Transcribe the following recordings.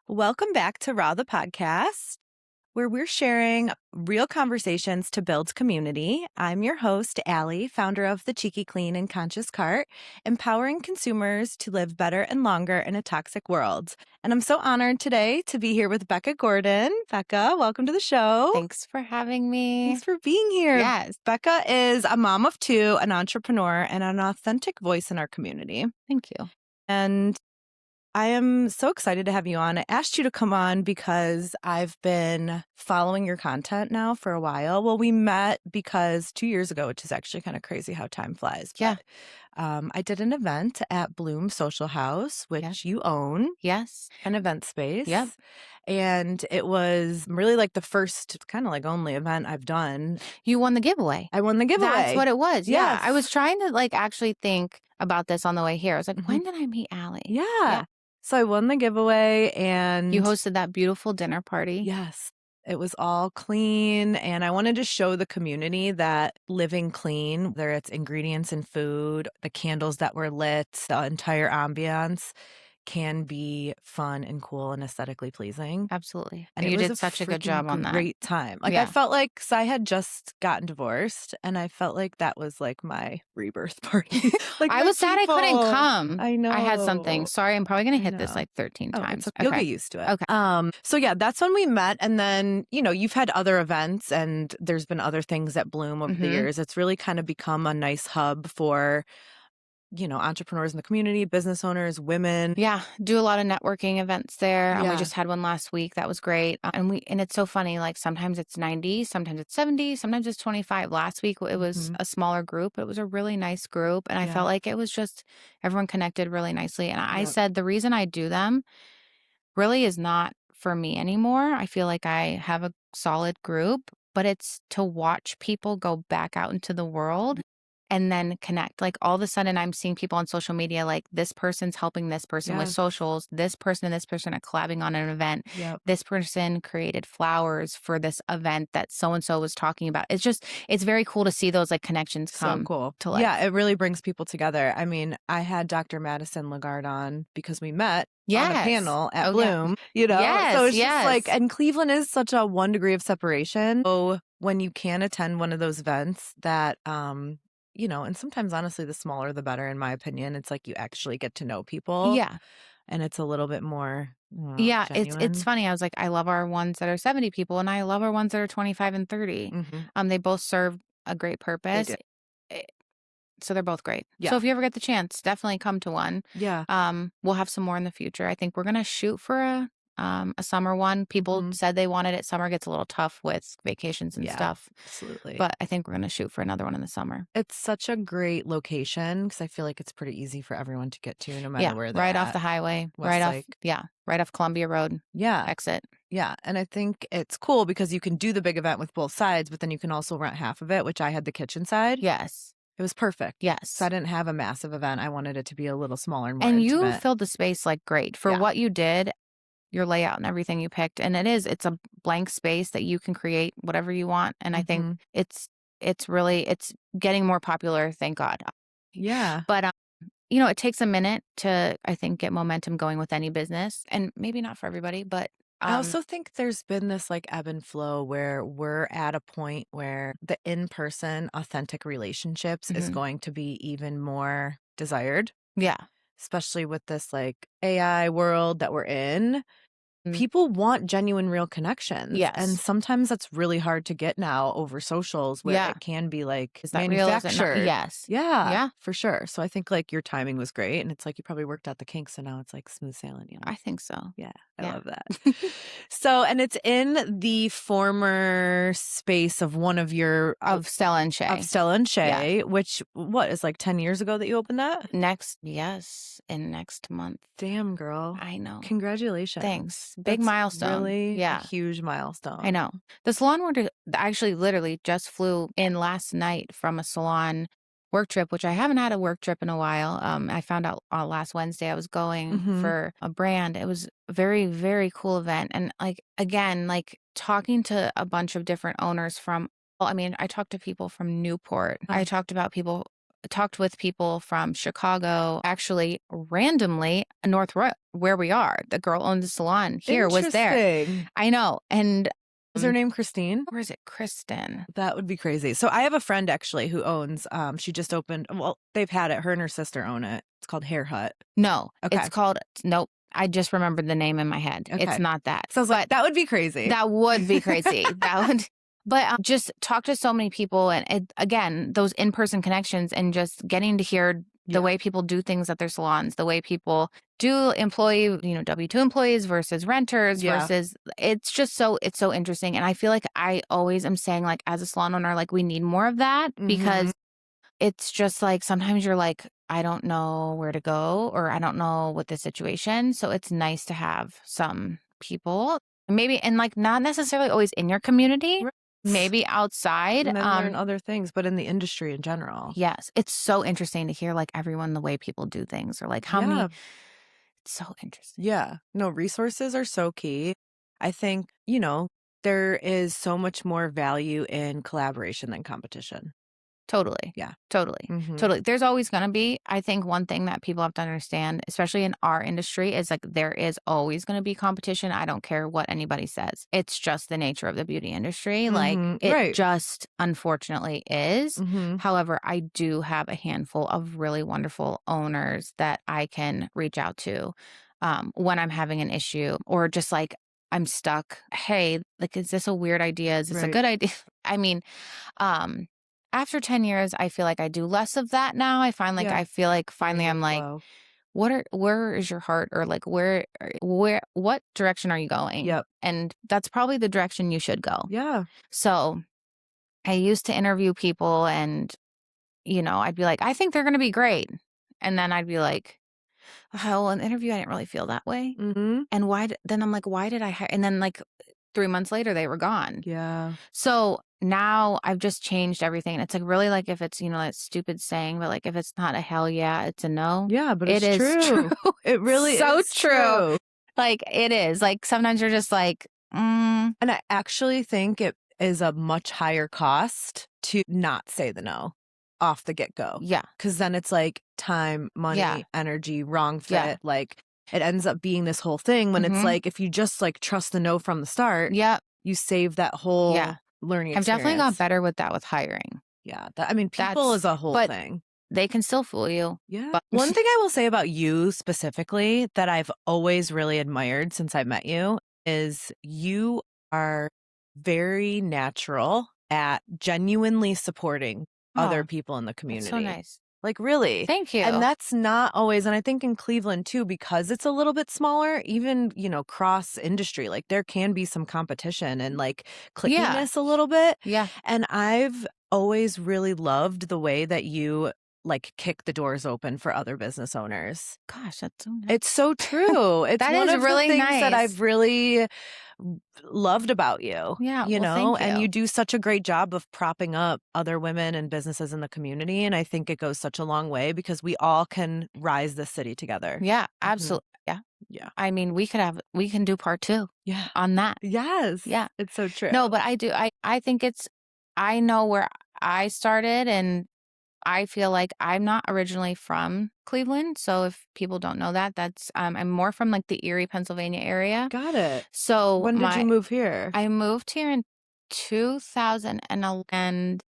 Welcome back to Raw the Podcast, where we're sharing real conversations to build community. I'm your host, Allie, founder of TheCheekyClean and Conscious Cart, empowering consumers to live better and longer in a toxic world. And I'm so honored today to be here with Becca Gordon. Becca, welcome to the show. Thanks for having me. Thanks for being here. Yes. Becca is a mom of two, an entrepreneur, and an authentic voice in our community. Thank you. And I am so excited to have you on. I asked you to come on because I've been following your content now for a while. Well, we met because 2 years ago, which is actually kind of crazy how time flies. Yeah. But, I did an event at Bloom Social House, which you own. Yes. An event space. Yep. And it was really like the first kind of like only event I've done. You won the giveaway. I won the giveaway. That's what it was. Yeah. Yes. I was trying to actually think about this on the way here. I was like, when did I meet Allie? Yeah. So I won the giveaway and you hosted that beautiful dinner party. Yes. It was all clean. And I wanted to show the community that living clean, whether it's ingredients and food, the candles that were lit, the entire ambiance can be fun and cool and aesthetically pleasing. Absolutely. And you did such a good job on that. Great time. Like I felt like, cause I had just gotten divorced and I felt like that was like my rebirth party. Like I was sad I couldn't come. I know. I had something. Sorry, I'm probably going to hit this like 13 times. You'll get used to it. Okay. So yeah, that's when we met. And then, you've had other events and there's been other things that Bloom over the years. It's really kind of become a nice hub for entrepreneurs in the community, business owners, women. Yeah. Do a lot of networking events there. And we just had one last week. That was great. And it's so funny. Like sometimes it's 90, sometimes it's 70, sometimes it's 25. Last week, it was a smaller group. It was a really nice group. And I felt like it was just everyone connected really nicely. And I said, the reason I do them really is not for me anymore. I feel like I have a solid group, but it's to watch people go back out into the world and then connect. Like all of a sudden I'm seeing people on social media, like this person's helping this person with socials. This person and this person are collabing on an event. This person created flowers for this event that so-and-so was talking about. It's very cool to see those like connections come to life. Yeah, it really brings people together. I mean, I had Dr. Madison Lagarde on because we met on the panel at Bloom, so it's just like, and Cleveland is such a 1 degree of separation. So when you can attend one of those events that, and sometimes honestly, the smaller, the better, in my opinion. It's like you actually get to know people. Yeah. And it's a little bit more genuine. It's funny. I was like, I love our ones that are 70 people and I love our ones that are 25 and 30. They both serve a great purpose. So they're both great. Yeah. So if you ever get the chance, definitely come to one. Yeah. We'll have some more in the future. I think we're going to shoot for a summer one. People said they wanted it. Summer gets a little tough with vacations and stuff. Absolutely. But I think we're going to shoot for another one in the summer. It's such a great location because I feel like it's pretty easy for everyone to get to no matter where they're right at. off the highway. Right off Columbia Road. Exit. Yeah. And I think it's cool because you can do the big event with both sides, but then you can also rent half of it, which I had the kitchen side. Yes. It was perfect. Yes. So I didn't have a massive event. I wanted it to be a little smaller and more intimate. You filled the space like great for what you did, your layout and everything you picked. And it's a blank space that you can create whatever you want. And I think it's getting more popular. Thank God. Yeah. But, it takes a minute to, I think, get momentum going with any business, and maybe not for everybody, but I also think there's been this like ebb and flow where we're at a point where the in-person authentic relationships is going to be even more desired. Yeah. Especially with this like AI world that we're in. People want genuine, real connections. Yes. And sometimes that's really hard to get now over socials where it can be like is that manufactured. Real? Is it not? Yes. Yeah, for sure. So I think like your timing was great. And it's like you probably worked out the kinks. So now it's like smooth sailing. I think so. Yeah. I love that. So, and it's in the former space of one of your... Of Stella and Shay. Which, what, is like 10 years ago that you opened that? In next month. Damn, girl. I know. Congratulations. Thanks. Big milestone. Really a huge milestone. I know. The salon worker actually literally just flew in last night from a salon work trip, which I haven't had a work trip in a while. I found out last Wednesday I was going for a brand. It was a very, very cool event. And again, talking to a bunch of different owners from, I talked to people from Newport. I talked about people talked with people from Chicago, actually randomly North Royal, where we are. The girl owns the salon here was there. I know. And is her name Christine? Or is it Kristen? That would be crazy. So I have a friend actually who owns, she just opened, well, they've had it. Her and her sister own it. It's called Hair Hut. No, it's called, nope. I just remembered the name in my head. Okay. It's not that. So I was like, that would be crazy. That would be crazy. That would, but just talk to so many people. And again, those in-person connections and just getting to hear the way people do things at their salons, the way people do employee, W-2 employees versus renters versus it's so interesting. And I feel like I always am saying like, as a salon owner, like we need more of that because it's just like, sometimes you're like, I don't know where to go or I don't know what the situation. So it's nice to have some people maybe, and like not necessarily always in your community. Right. Maybe outside. And then learn other things, but in the industry in general. Yes. It's so interesting to hear like everyone, the way people do things or like how many. It's so interesting. Yeah. No, resources are so key. I think, there is so much more value in collaboration than competition. Totally. Yeah. Totally. Totally. There's always going to be, I think one thing that people have to understand, especially in our industry, is like there is always going to be competition. I don't care what anybody says. It's just the nature of the beauty industry. Like it just unfortunately is. However, I do have a handful of really wonderful owners that I can reach out to when I'm having an issue or just like I'm stuck. Hey, like, is this a weird idea? Is this a good idea? I mean, after 10 years, I feel like I do less of that now. I find like, I feel like finally I'm like, where is your heart? Or like, what direction are you going? Yep. And that's probably the direction you should go. Yeah. So I used to interview people and, I'd be like, I think they're going to be great. And then I'd be like, oh, well, in the interview, I didn't really feel that way. And then I'm like, why did I hire? And then like 3 months later, they were gone. Yeah. So now I've just changed everything. It's like really like if it's, that stupid saying, but like if it's not a hell yeah, it's a no. Yeah, but it is true. It really so is true. Like it is. Like sometimes you're just like, And I actually think it is a much higher cost to not say the no off the get-go. Yeah. Because then it's like time, money, energy, wrong fit. Yeah. Like it ends up being this whole thing when it's like if you just like trust the no from the start, you save that whole learning experience. I've definitely got better with that with hiring. Yeah. People is a whole thing. They can still fool you. Yeah. But one thing I will say about you specifically that I've always really admired since I met you is you are very natural at genuinely supporting other people in the community. That's so nice. Like really. Thank you. And that's not always, and I think in Cleveland too, because it's a little bit smaller, even, cross industry, like there can be some competition and like clickiness a little bit. Yeah. And I've always really loved the way that you like kick the doors open for other business owners. Gosh, that's so nice. It's so true. It's that one is of really the things nice. that I've really loved about you. Yeah, thank you. And you do such a great job of propping up other women and businesses in the community. And I think it goes such a long way because we all can rise this city together. Yeah, absolutely. Yeah. Yeah. I mean, we can do part 2 on that. Yes. Yeah. It's so true. No, but I think I know where I started and I feel like I'm not originally from Cleveland. So if people don't know that, that's I'm more from like the Erie, Pennsylvania area. Got it. So when did you move here? I moved here in 2011 and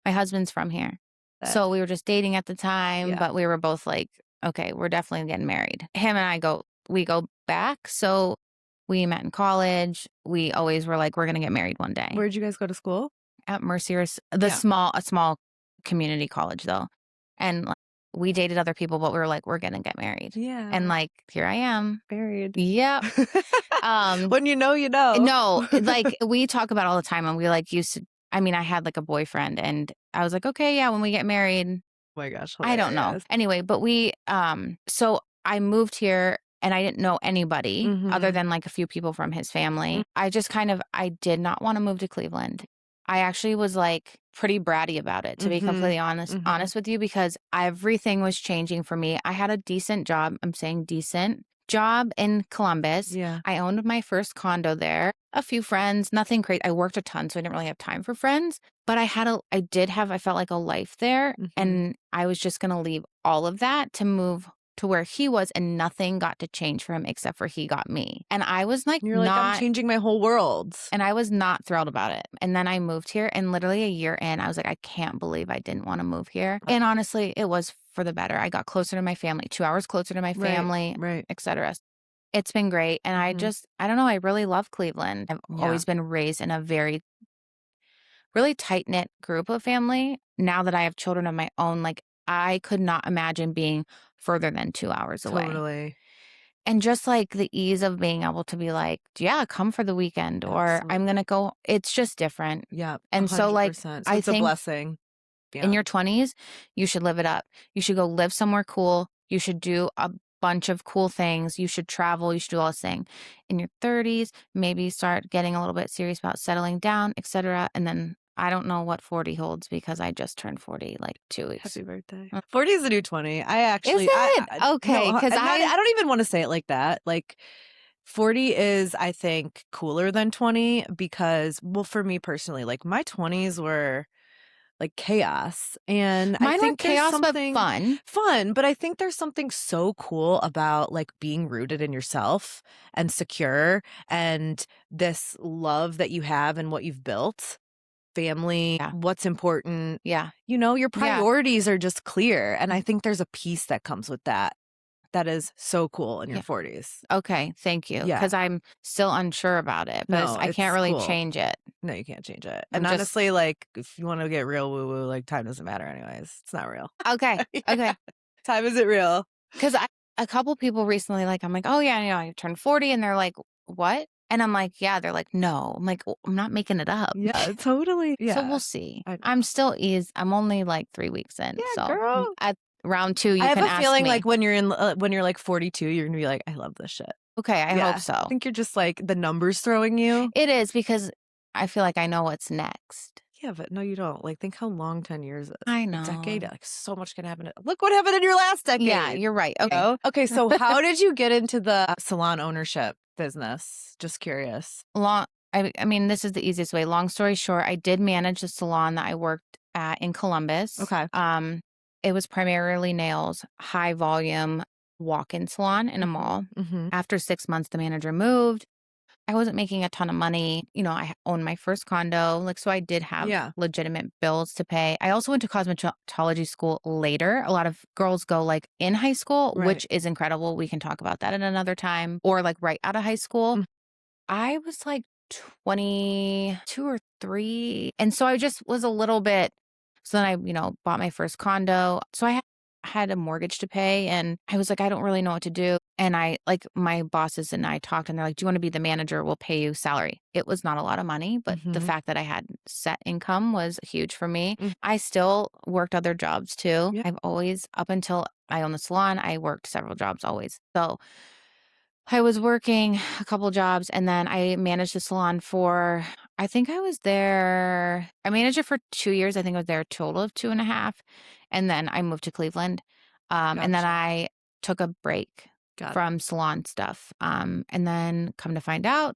my husband's from here. So we were just dating at the time, but we were both like, okay, we're definitely getting married. Him and we go back. So we met in college. We always were like, we're going to get married one day. Where'd you guys go to school? At Mercyhurst, a small community college though. And like, we dated other people, but we were like, we're going to get married. Yeah. And like, here I am. Married. Yep. When you know, you know. No, like we talk about all the time and we like I had like a boyfriend and I was like, okay, yeah, when we get married. Oh my gosh. Hilarious. I don't know. Anyway, but so I moved here and I didn't know anybody other than like a few people from his family. I just I did not want to move to Cleveland. I actually was like pretty bratty about it, to be completely honest with you, because everything was changing for me. I had a decent job. I'm saying decent job in Columbus. Yeah. I owned my first condo there. A few friends, nothing crazy. I worked a ton, so I didn't really have time for friends. But I felt like a life there. And I was just going to leave all of that to move to where he was, and nothing got to change for him except for he got me. And I was like, you're like, I'm changing my whole world. And I was not thrilled about it. And then I moved here, and literally a year in, I was like, I can't believe I didn't want to move here. And honestly, it was for the better. I got closer to my family, 2 hours closer to my family, etc. It's been great. And I don't know, I really love Cleveland. I've always been raised in a very, really tight-knit group of family. Now that I have children of my own, like, I could not imagine being further than 2 hours away. Totally. And just like the ease of being able to be like, yeah, come for the weekend, or I'm going to go. It's just different. Yeah. And 100%. so like, so I it's think a blessing. Yeah. In your 20s, you should live it up. You should go live somewhere cool. You should do a bunch of cool things. You should travel. You should do all this thing. In your 30s, maybe start getting a little bit serious about settling down, etc. And then I don't know what 40 holds, because I just turned 40 like 2 weeks. Happy birthday. 40 is the new 20. I actually. Is it? Okay. Because I don't even want to say it like that. Like, 40 is, I think, cooler than 20 because, well, for me personally, like my 20s were like chaos. And mine I think were chaos, but fun. But I think there's something so cool about like being rooted in yourself and secure, and this love that you have and what you've built. Family, what's important. Yeah. You know, your priorities are just clear. And I think there's a peace that comes with that. That is so cool in your 40s. Okay. Thank you. Because I'm still unsure about it, but I can't really change it. No, you can't change it. And honestly, like, if you want to get real woo-woo, like, time doesn't matter anyways. It's not real. Okay. Okay. Time isn't real. Because a couple people recently, like, I'm like, oh, yeah, you know, I turned 40. And they're like, what? And I'm like, yeah. They're like, no. I'm like, I'm not making it up. Yeah, totally. Yeah. So we'll see. I'm only like 3 weeks in. Yeah, so girl. At round 2, I have a feeling like when you're like 42, you're gonna be like, I love this shit. Okay, I hope so. I think you're just like the numbers throwing you. It is, because I feel like I know what's next. Yeah, but no, you don't. Like, think how long 10 years is. I know. A decade, like, so much can happen. Look what happened in your last decade. Yeah, you're right. Okay. You know? Okay, so how did you get into the salon ownership business? Just curious. I mean, this is the easiest way. Long story short, I did manage the salon that I worked at in Columbus. Okay. It was primarily nails, high volume walk-in salon in a mall. After 6 months, the manager moved. I wasn't making a ton of money. You know, I owned my first condo. Like, so I did have legitimate bills to pay. I also went to cosmetology school later. A lot of girls go like in high school, which is incredible. We can talk about that at another time, or like right out of high school. I was like 22 or 3. And so I just was a little bit. So then I, bought my first condo. So I had a mortgage to pay, and I was like, I don't really know what to do. And my bosses and I talked, and they're like, do you want to be the manager? We'll pay you salary. It was not a lot of money, but the fact that I had set income was huge for me. I still worked other jobs too. Yeah. I've always, up until I owned the salon, I worked several jobs always. So I was working a couple jobs, and then I managed the salon I managed it for 2 years. I think I was there a total of 2.5. And then I moved to Cleveland. And then I took a break from salon stuff. And then come to find out,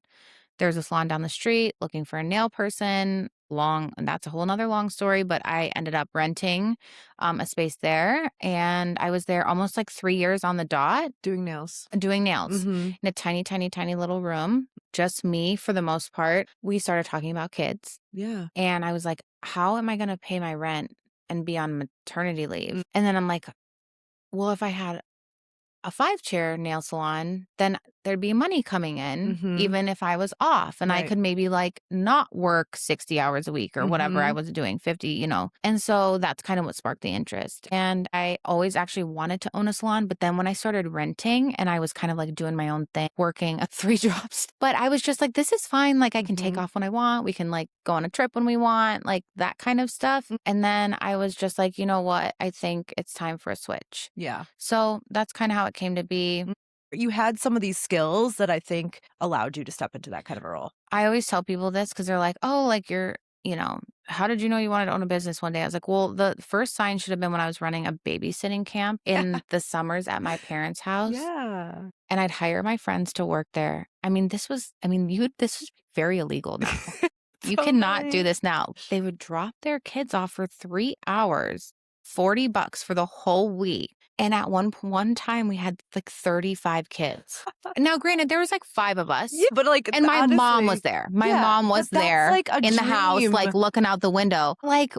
there's a salon down the street looking for a nail person. And that's a whole nother long story, but I ended up renting a space there, and I was there almost like 3 years on the dot. Doing nails. In a tiny, tiny, tiny little room. Just me for the most part. We started talking about kids. Yeah. And I was like, how am I going to pay my rent and be on maternity leave? And then I'm like, well, if I had a 5-chair nail salon, then there'd be money coming in, even if I was off. And I could maybe like not work 60 hours a week or whatever I was doing, 50, And so that's kind of what sparked the interest. And I always actually wanted to own a salon. But then when I started renting, and I was kind of like doing my own thing, working 3 jobs, but I was just like, this is fine. Like, I can take off when I want. We can like go on a trip when we want, like that kind of stuff. And then I was just like, you know what? I think it's time for a switch. Yeah. So that's kind of how it came to be. You had some of these skills that I think allowed you to step into that kind of a role. I always tell people this because they're like, oh, like you're how did you know you wanted to own a business one day? I was like, well, the first sign should have been when I was running a babysitting camp in the summers at my parents' house. Yeah. And I'd hire my friends to work there. This was very illegal now. You cannot do this now. They would drop their kids off for 3 hours, $40 for the whole week. And at one time we had like 35 kids. Now, granted, there was like 5 of us. Yeah, but like, and my mom was there. My mom was there like in the house, like looking out the window. Like,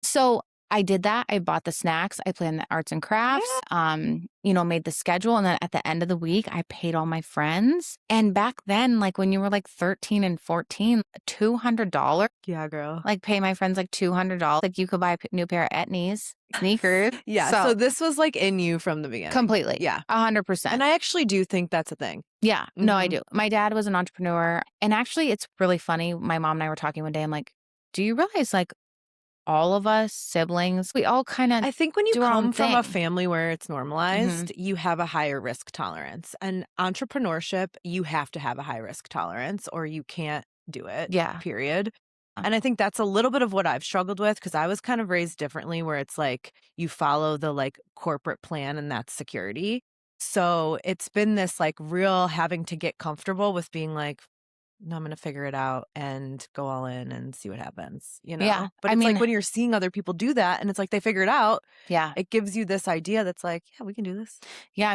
so I did that. I bought the snacks. I planned the arts and crafts, made the schedule. And then at the end of the week, I paid all my friends. And back then, like when you were like 13 and 14, $200. Yeah, girl. Like pay my friends like $200. Like you could buy a new pair of Etnies sneakers. Yeah. So this was like in you from the beginning. Completely. Yeah. 100%. And I actually do think that's a thing. Yeah. No, I do. My dad was an entrepreneur. And actually, it's really funny. My mom and I were talking one day. I'm like, do you realize like all of us siblings, we all kind of I think when you come from a family where it's normalized, you have a higher risk tolerance. And entrepreneurship, you have to have a high risk tolerance or you can't do it. Yeah. Period. And I think that's a little bit of what I've struggled with because I was kind of raised differently where it's like you follow the like corporate plan and that's security. So it's been this like real having to get comfortable with being like, no, I'm going to figure it out and go all in and see what happens, Yeah. But it's like when you're seeing other people do that and it's like they figure it out. Yeah. It gives you this idea that's like, yeah, we can do this. Yeah.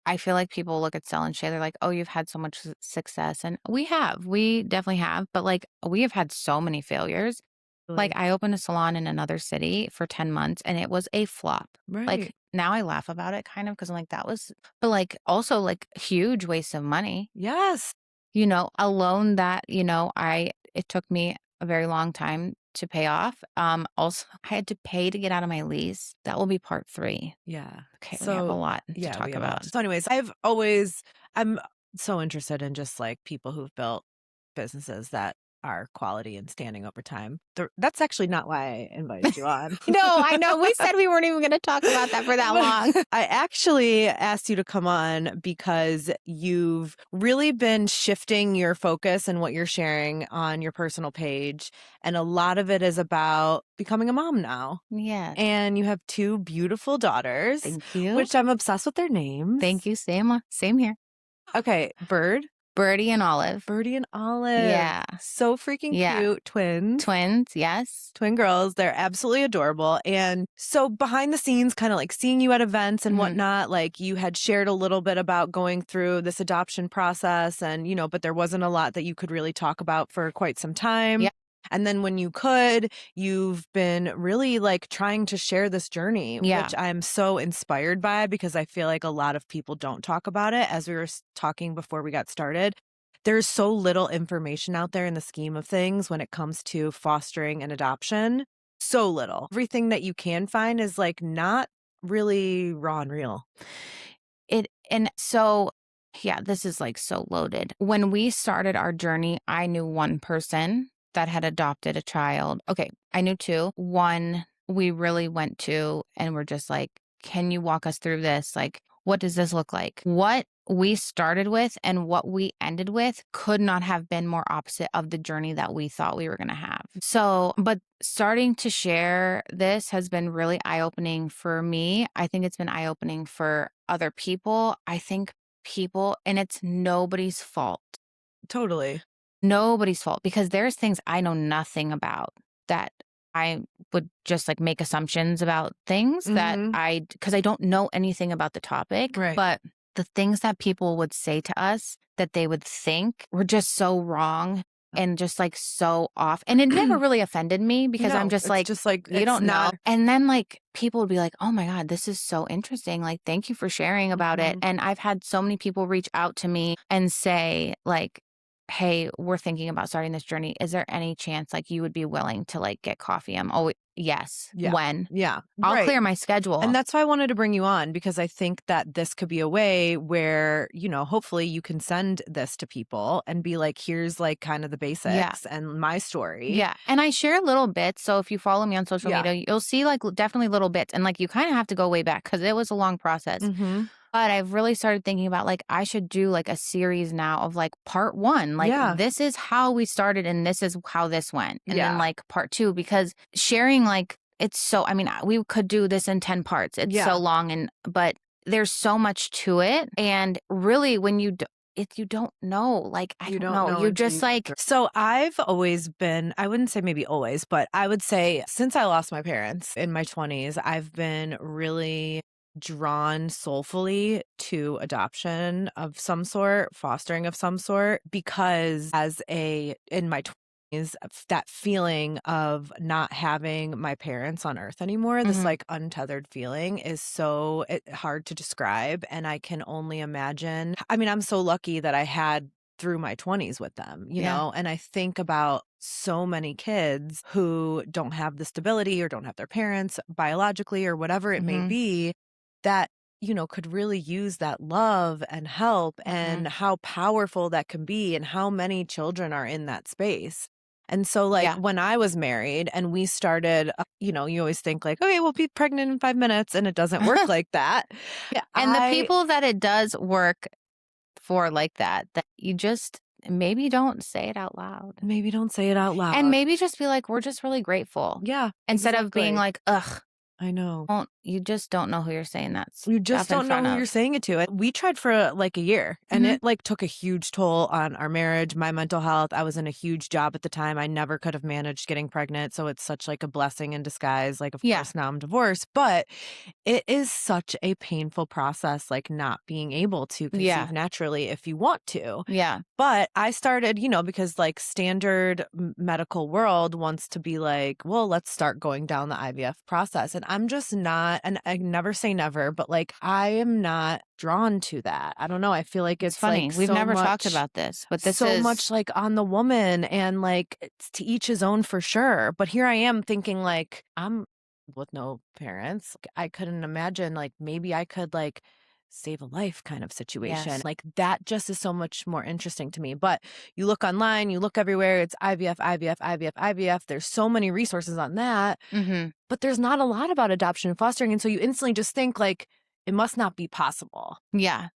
I feel like people look at Stella and Shay, they're like, oh, you've had so much success. And we definitely have, but like we have had so many failures. Really? Like I opened a salon in another city for 10 months and it was a flop. Right. Like now I laugh about it kind of because I'm like, but like also like huge waste of money. Yes. A loan that, it took me a very long time to pay off. Also, I had to pay to get out of my lease. That will be part 3. Yeah. Okay. So we have a lot to talk about. So anyways, I'm so interested in just like people who've built businesses that are quality and standing over time. That's actually not why I invited you on. No, I know. We said we weren't even going to talk about that for that long. I actually asked you to come on because you've really been shifting your focus and what you're sharing on your personal page. And a lot of it is about becoming a mom now. Yeah. And you have 2 beautiful daughters. Thank you. Which I'm obsessed with their names. Thank you. Same here. Okay. Birdie and Olive. Yeah. So freaking cute. Twins, yes. Twin girls. They're absolutely adorable. And so behind the scenes, kind of like seeing you at events and whatnot, like you had shared a little bit about going through this adoption process and, but there wasn't a lot that you could really talk about for quite some time. Yeah. And then when you could, you've been really like trying to share this journey, which I'm so inspired by because I feel like a lot of people don't talk about it. As we were talking before we got started, there's so little information out there in the scheme of things when it comes to fostering and adoption. So little. Everything that you can find is like not really raw and real. This is like so loaded. When we started our journey, I knew one person that had adopted a child. Okay, I knew 2. One we really went to and we're just like, can you walk us through this? Like, what does this look like? What we started with and what we ended with could not have been more opposite of the journey that we thought we were going to have. So, but starting to share this has been really eye-opening for me. I think it's been eye-opening for other people. I think and it's nobody's fault. Totally. Nobody's fault because there's things I know nothing about that I would just like make assumptions about things that because I don't know anything about the topic. Right. But the things that people would say to us that they would think were just so wrong and just like so off. And it never really offended me because I'm just like, you don't know. And then like people would be like, oh my God, this is so interesting. Like, thank you for sharing about it. And I've had so many people reach out to me and say like, hey, we're thinking about starting this journey. Is there any chance like you would be willing to like get coffee? I'm always, yes. Yeah. When? Yeah. I'll clear my schedule. And that's why I wanted to bring you on because I think that this could be a way where, hopefully you can send this to people and be like, here's like kind of the basics and my story. Yeah. And I share little bits. So if you follow me on social media, you'll see like definitely little bits. And like you kind of have to go way back because it was a long process. But I've really started thinking about like, I should do like a series now of like part 1. Like, this is how we started and this is how this went. And then like part 2, because sharing like, it's so, I mean, we could do this in 10 parts. It's so long but there's so much to it. And really when if you don't know, like, I don't know, you're just like. So I've always been, I wouldn't say maybe always, but I would say since I lost my parents in my 20s, I've been really drawn soulfully to adoption of some sort, fostering of some sort, because in my 20s, that feeling of not having my parents on earth anymore, this like untethered feeling is so hard to describe. And I can only imagine. I mean, I'm so lucky that I had through my 20s with them, you know, and I think about so many kids who don't have the stability or don't have their parents biologically or whatever it may be, that, you know, could really use that love and help, and how powerful that can be, and how many children are in that space. And so like when I was married and we started, you know, you always think like, okay, we'll be pregnant in 5 minutes, and it doesn't work like that. And the people that it does work for like that you just maybe don't say it out loud. Maybe don't say it out loud. And maybe just be like, we're just really grateful. Yeah. Instead of being like, ugh. I know. You just don't know who you're saying that. You just don't know who you're saying it to. We tried for like a year, and it like took a huge toll on our marriage, my mental health. I was in a huge job at the time. I never could have managed getting pregnant. So it's such like a blessing in disguise. Like, of course, now I'm divorced, but it is such a painful process, like not being able to conceive naturally if you want to. Yeah. But I started, you know, because like standard medical world wants to be like, well, let's start going down the IVF process. And I'm just not, and I never say never, but like I am not drawn to that. I don't know. I feel like it's funny. like We've never talked about this, but this so is much like on the woman, and like it's to each his own for sure. But here I am thinking like I'm with no parents. I couldn't imagine like maybe I could like save a life kind of situation. Like that just is so much more interesting to me. But you look online, you look everywhere, it's IVF, IVF, IVF, IVF. There's so many resources on that, but there's not a lot about adoption and fostering. And so you instantly just think like, it must not be possible. Yeah.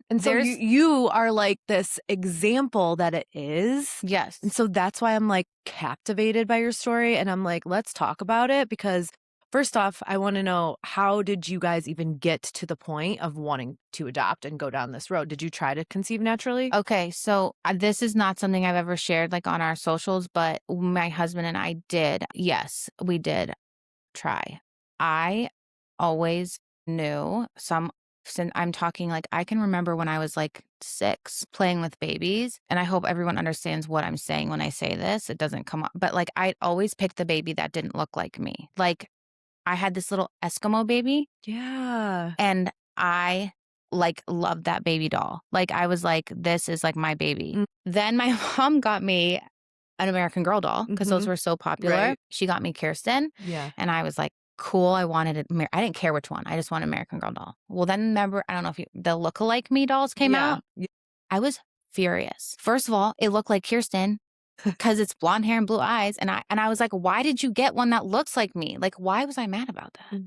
And so you are like this example that it is. Yes. And so that's why I'm like captivated by your story. And I'm like, let's talk about it, because first off, I want to know, how did you guys even get to the point of wanting to adopt and go down this road? Did you try to conceive naturally? Okay, so this is not something I've ever shared like on our socials, but my husband and I did. Yes, we did try. I always knew since I'm talking like I can remember when I was like 6 playing with babies, and I hope everyone understands what I'm saying when I say this. It doesn't come up, but like I'd always pick the baby that didn't look like me. Like I had this little Eskimo baby. Yeah. And I like loved that baby doll. Like I was like, this is like my baby. Then my mom got me an American Girl doll because those were so popular. Right. She got me Kirsten. Yeah. And I was like, cool. I wanted it. I didn't care which one. I just wanted American Girl doll. Well, then remember, I don't know if the Look-alike Me dolls came out. I was furious. First of all, it looked like Kirsten because it's blonde hair and blue eyes. And I was like, why did you get one that looks like me? Like, why was I mad about that?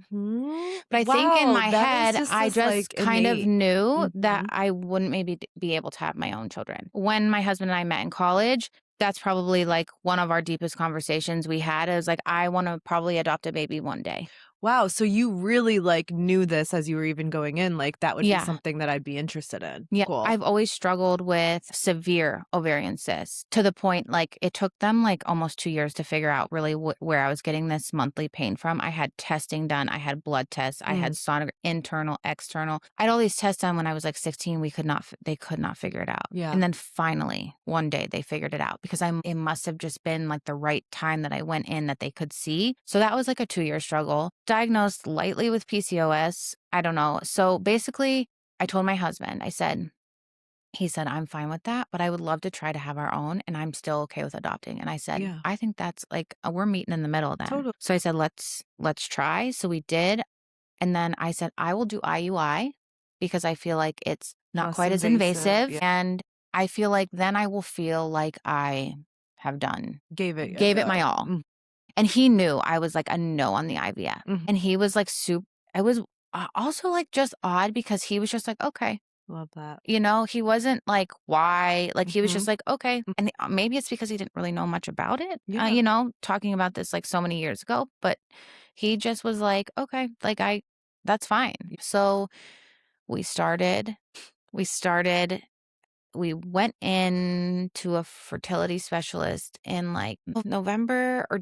But I think in my head, I just like kind of knew that I wouldn't maybe be able to have my own children. When my husband and I met in college, that's probably like one of our deepest conversations we had. It was like, I want to probably adopt a baby one day. Wow. So you really like knew this as you were even going in, like that would be something that I'd be interested in. Yeah. Cool. I've always struggled with severe ovarian cysts to the point like it took them like almost 2 years to figure out really where I was getting this monthly pain from. I had testing done. I had blood tests. I had sonography, internal, external. I had all these tests done when I was like 16. They could not figure it out. Yeah. And then finally one day they figured it out because it must have just been like the right time that I went in that they could see. So that was like a 2-year struggle. Diagnosed lightly with PCOS. I don't know. So basically, I told my husband, he said, I'm fine with that, but I would love to try to have our own, and I'm still okay with adopting. And I said, I think that's like, we're meeting in the middle then. Totally. So I said, let's try. So we did. And then I said, I will do IUI because I feel like it's not quite as invasive. Yeah. And I feel like then I will feel like I have gave it my all. And he knew I was like a no on the IVF. And he was like also like just odd because he was just like, okay. Love that. He wasn't like, why? Like, he was just like, okay. And maybe it's because he didn't really know much about it, talking about this like so many years ago, but he just was like, okay, like that's fine. So we started, we went in to a fertility specialist in like November or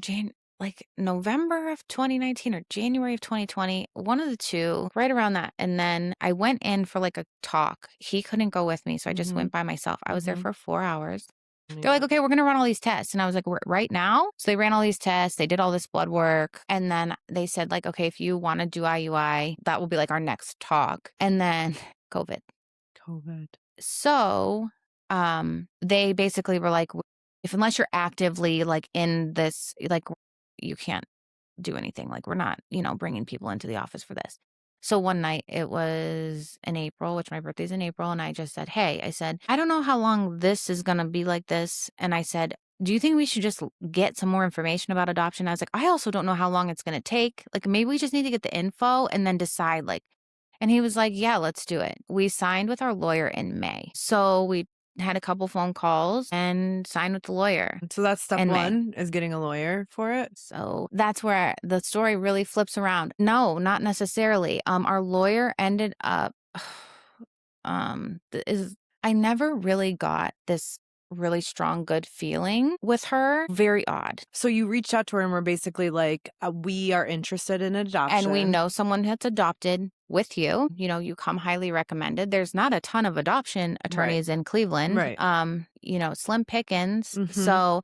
November of 2019 or January of 2020, one of the two, right around that. And then I went in for like a talk. He couldn't go with me, so I just went by myself. I was there for 4 hours. They're like, okay, we're going to run all these tests. And I was like, right now? So they ran all these tests. They did all this blood work. And then they said like, okay, if you want to do IUI, that will be like our next talk. And then COVID. So they basically were like, unless you're actively like in this, like you can't do anything. Like we're not, bringing people into the office for this. So one night it was in April, which my birthday's in April. And I just said, hey, I don't know how long this is going to be like this. And I said, do you think we should just get some more information about adoption? I was like, I also don't know how long it's going to take. Like maybe we just need to get the info and then decide like, and he was like, yeah, let's do it. We signed with our lawyer in May. So we had a couple phone calls and signed with the lawyer. So that's step one, is getting a lawyer for it. So that's where the story really flips around. No, not necessarily. Our lawyer ended up, I never really got this really strong, good feeling with her. Very odd. So you reached out to her and were basically like, we are interested in adoption. And we know someone that's adopted with you. You come highly recommended. There's not a ton of adoption attorneys in Cleveland. Right. Slim pickings. So,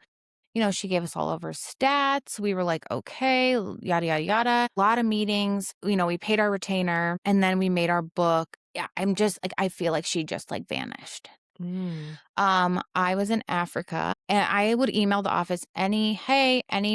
she gave us all of her stats. We were like, okay, yada, yada, yada. A lot of meetings. We paid our retainer and then we made our book. Yeah, I'm just like, I feel like she just like vanished. I was in Africa and I would email the office any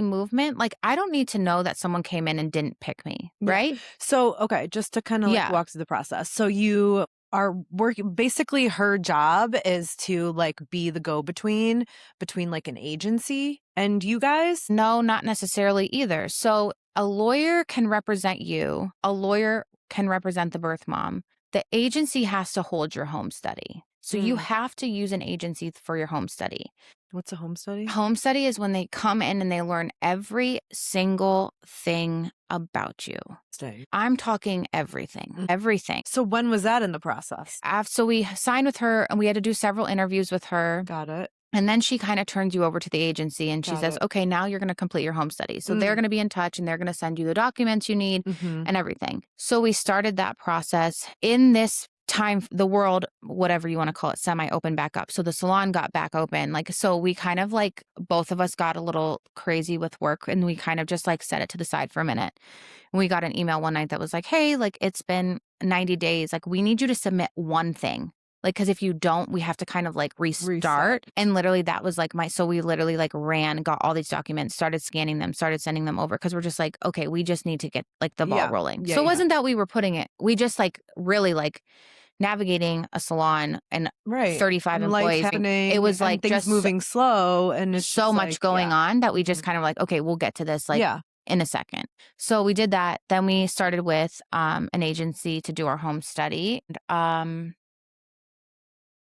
movement. Like, I don't need to know that someone came in and didn't pick me. Right. So, okay. Just to kind of like walk through the process. So you are working, basically her job is to like be the go-between between like an agency and you guys? No, not necessarily either. So a lawyer can represent you. A lawyer can represent the birth mom. The agency has to hold your home study. So you have to use an agency for your home study. What's a home study? Home study is when they come in and they learn every single thing about you. I'm talking everything, everything. So when was that in the process? So we signed with her and we had to do several interviews with her. Got it. And then she kind of turns you over to the agency and she says, okay, now you're going to complete your home study. So they're going to be in touch and they're going to send you the documents you need and everything. So we started that process. In this time, the world, whatever you want to call it, semi-open back up. So the salon got back open. Like, so we kind of like, both of us got a little crazy with work and we kind of just like set it to the side for a minute. And we got an email one night that was like, hey, like it's been 90 days. Like we need you to submit one thing. Like, cause if you don't, we have to kind of like restart. And literally that was like so we literally like got all these documents, started scanning them, started sending them over. Cause we're just like, okay, we just need to get like the ball rolling. So it wasn't that we were putting it, we just like really like navigating a salon and 35 employees. It was like things just moving slow and it's so much going on that we just kind of like, okay, we'll get to this like in a second. So we did that. Then we started with an agency to do our home study.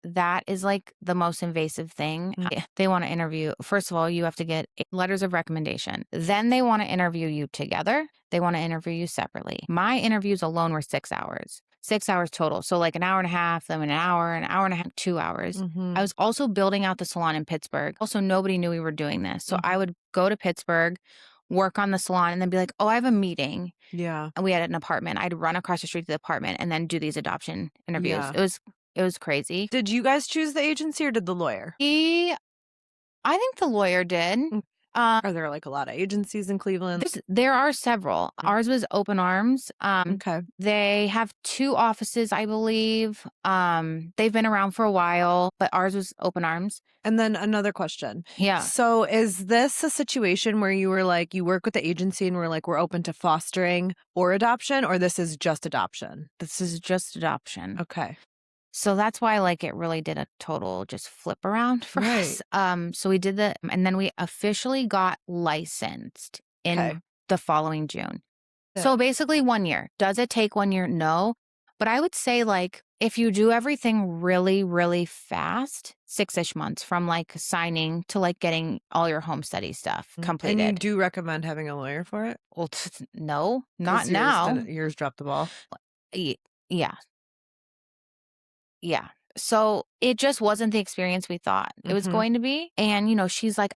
That is like the most invasive thing. They want to interview. First of all, you have to get letters of recommendation. Then they want to interview you together. They want to interview you separately. My interviews alone were 6 hours. 6 hours total. So like an hour and a half, then an hour and a half, 2 hours. I was also building out the salon in Pittsburgh. Also, nobody knew we were doing this. So I would go to Pittsburgh, work on the salon, and then be like, oh, I have a meeting. Yeah. And we had an apartment. I'd run across the street to the apartment and then do these adoption interviews. It was crazy. Did you guys choose the agency or did the lawyer? I think the lawyer did. Are there like a lot of agencies in Cleveland? There are several. Ours was Open Arms. Okay. They have 2 offices, I believe. They've been around for a while, but ours was Open Arms. And then another question. Yeah. So is this a situation where you were like, you work with the agency and we're like, we're open to fostering or adoption, or this is just adoption? This is just adoption. Okay. So that's why like it really did a total just flip around for us. So we did and then we officially got licensed in the following June. So basically 1 year. Does it take 1 year? No. But I would say like if you do everything really, really fast, 6-ish months from like signing to like getting all your home study stuff completed. And you do recommend having a lawyer for it? Well, no, not now. Yours dropped the ball. Yeah. Yeah. So it just wasn't the experience we thought it was going to be. And, you know, she's like,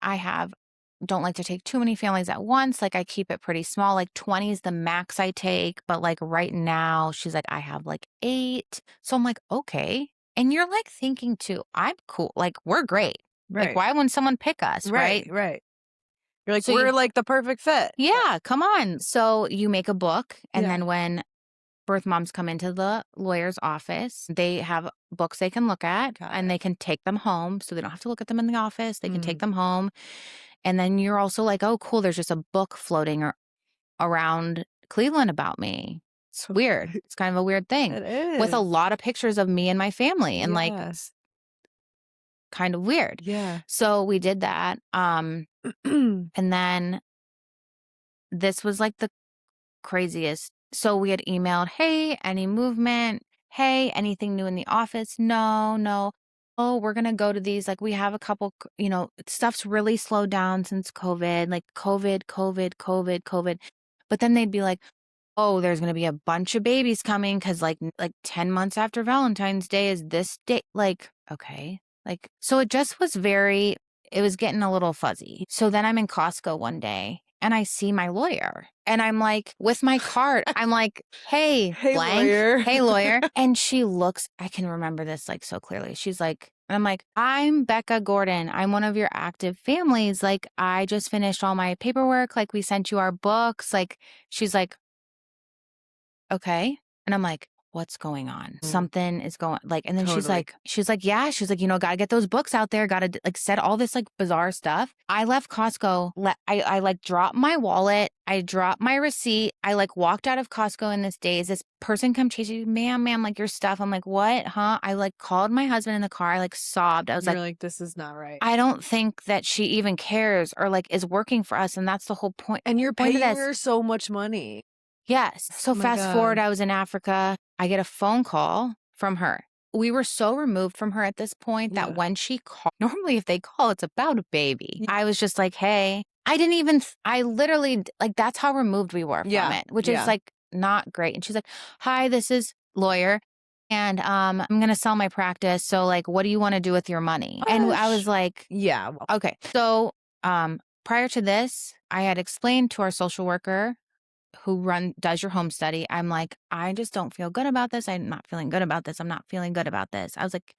don't like to take too many families at once. Like I keep it pretty small. Like 20 is the max I take. But like right now, she's like, I have like 8. So I'm like, okay. And you're like thinking too, I'm cool. Like we're great. Right. Like why wouldn't someone pick us? Right. Right. You're like, so we're like the perfect fit. Yeah. Come on. So you make a book. And then when birth moms come into the lawyer's office, they have books they can look at and they can take them home. So they don't have to look at them in the office. They can take them home. And then you're also like, oh, cool. There's just a book floating around Cleveland about me. It's weird. It's kind of a weird thing. It is. With a lot of pictures of me and my family and like kind of weird. Yeah. So we did that. And then this was like the craziest. So we had emailed, hey, any movement? Hey, anything new in the office? No. Oh, we're going to go to these. Like we have a couple, you know, stuff's really slowed down since COVID, like COVID. But then they'd be like, oh, there's going to be a bunch of babies coming because like 10 months after Valentine's Day is this day. Like, okay. Like, so it just was it was getting a little fuzzy. So then I'm in Costco one day and I see my lawyer and I'm like, with my card, I'm like, hey, blank, lawyer. Hey, lawyer. And she looks, I can remember this like so clearly. She's like, and I'm like, I'm Becca Gordon. I'm one of your active families. Like, I just finished all my paperwork. Like, we sent you our books. Like, she's like, okay. And I'm like, what's going on? Something is going like, and then she's like, yeah, she's like, you know, gotta get those books out there. Gotta like said all this like bizarre stuff. I left Costco. I like dropped my wallet. I dropped my receipt. I like walked out of Costco in this daze. This person come chasing me, ma'am, like your stuff. I'm like, what? Huh? I like called my husband in the car. I like sobbed. I was like, this is not right. I don't think that she even cares or like is working for us. And that's the whole point. And you're paying her so much money. Yes. So fast forward, I was in Africa. I get a phone call from her. We were so removed from her at this point that when she called, normally if they call, it's about a baby. I was just like, hey, I literally, like, that's how removed we were from it, which is like not great. And she's like, hi, this is lawyer. And I'm going to sell my practice. So like, what do you want to do with your money? And I was like, okay. So prior to this, I had explained to our social worker who does your home study, I'm like, I just don't feel good about this. I'm not feeling good about this. I'm not feeling good about this. I was like,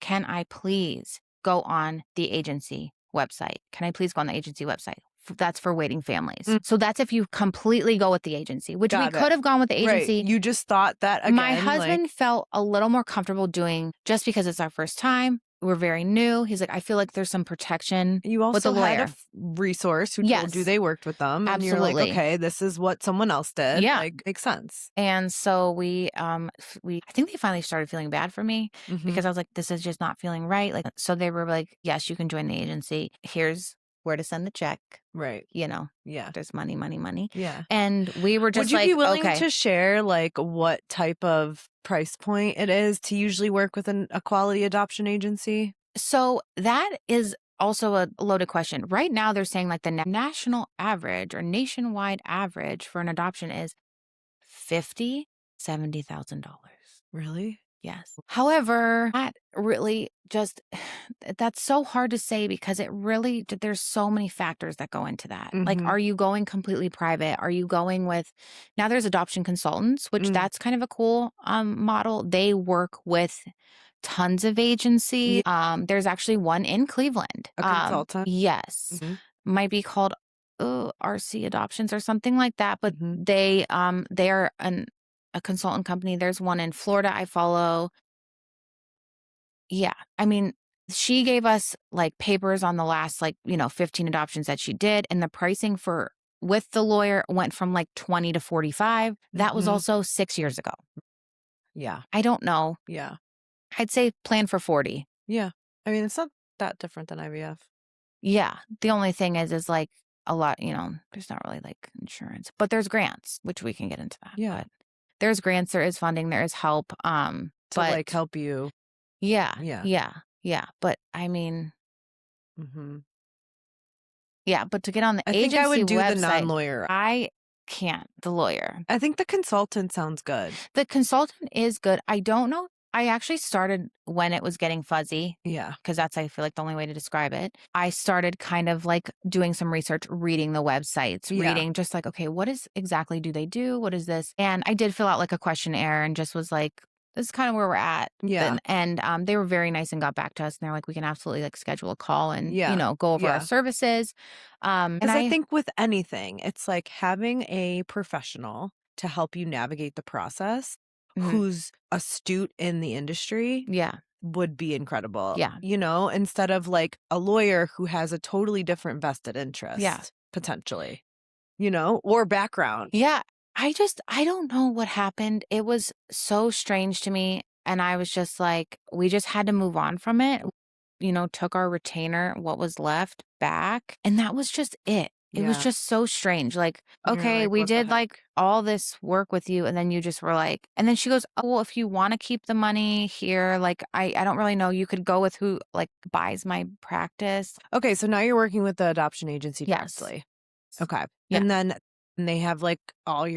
can I please go on the agency website? Can I please go on the agency website? That's for waiting families. So that's if you completely go with the agency, which we could have gone with the agency. Right. You just thought that again. My husband felt a little more comfortable doing just because it's our first time. We're very new. He's like, I feel like there's some protection you also with the lawyer. Had a resource who told you they worked with them. And you're like, okay, this is what someone else did. Yeah. Like, makes sense. And so I think they finally started feeling bad for me because I was like, this is just not feeling right. Like, so they were like, yes, you can join the agency. Here's where to send the check. Right. You know, there's money. Yeah. And we were just Would you be willing to share like what type of price point it is to usually work with a quality adoption agency? So that is also a loaded question. Right now, they're saying like the national average or nationwide average for an adoption is $70,000. Really? Yes. However, that really that's so hard to say because there's so many factors that go into that. Like, are you going completely private? Are you going now there's adoption consultants, which that's kind of a cool model. They work with tons of agencies. There's actually one in Cleveland. A consultant? Yes. Might be called RC Adoptions or something like that. But they are a consultant company. There's one in Florida I follow. Yeah. I mean, she gave us like papers on the last 15 adoptions that she did. And the pricing with the lawyer went from like 20 to 45. That was also 6 years ago. Yeah. I don't know. Yeah. I'd say plan for 40. Yeah. I mean, it's not that different than IVF. Yeah. The only thing is like a lot, there's not really like insurance, but there's grants, which we can get into that. Yeah. But there's grants, there is funding, there is help. To like help you. Yeah. Yeah. Yeah. Yeah. But I mean, Mm-hmm. yeah, but to get on the I think I agency would do website, the non-lawyer. I can't. The lawyer. I think the consultant sounds good. The consultant is good. I don't know. I actually started when it was getting fuzzy. Yeah. Because that's, I feel like, the only way to describe it. I started kind of like doing some research, reading the websites, reading just like, okay, what exactly do they do? What is this? And I did fill out like a questionnaire and just was like, this is kind of where we're at. Yeah. And they were very nice and got back to us. And they're like, we can absolutely like schedule a call and, go over our services. And I think with anything, it's like having a professional to help you navigate the process who's astute in the industry. Yeah. Would be incredible. Yeah. Instead of like a lawyer who has a totally different vested interest. Yeah. Potentially, or background. Yeah. I don't know what happened. It was so strange to me. And I was just like, we just had to move on from it. Took our retainer, what was left, back. And that was just it. It was just so strange. Like, okay, we did like all this work with you. And then you just were like, and then she goes, oh, well, if you want to keep the money here, like, I don't really know. You could go with who like buys my practice. Okay. So now you're working with the adoption agency directly. Okay. Yeah. And then they have like all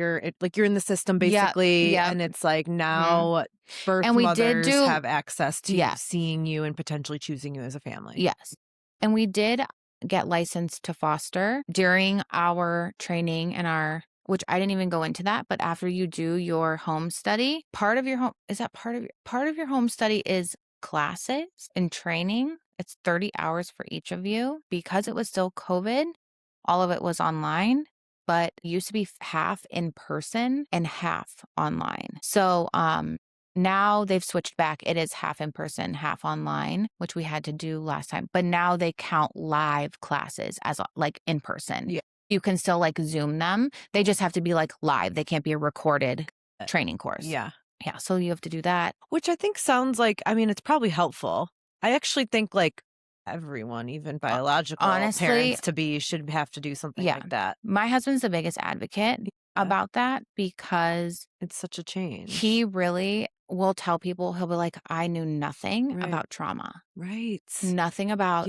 like you're in the system basically. Yeah. And it's like now birth mothers have access to seeing you and potentially choosing you as a family. Yes. And we did get licensed to foster during our training and which I didn't even go into that, but after you do your home study, part of your home study is classes and training. It's 30 hours for each of you. Because it was still COVID, all of it was online, but it used to be half in person and half online. So, now they've switched back. It is half in person, half online, which we had to do last time. But now they count live classes as like in person. Yeah. You can still like Zoom them. They just have to be like live. They can't be a recorded training course. Yeah. Yeah. So you have to do that. Which I think sounds like, it's probably helpful. I actually think like everyone, even biological parents to be, should have to do something like that. My husband's the biggest advocate about that because it's such a change. He really will tell people, he'll be like, I knew nothing about trauma. Right. Nothing about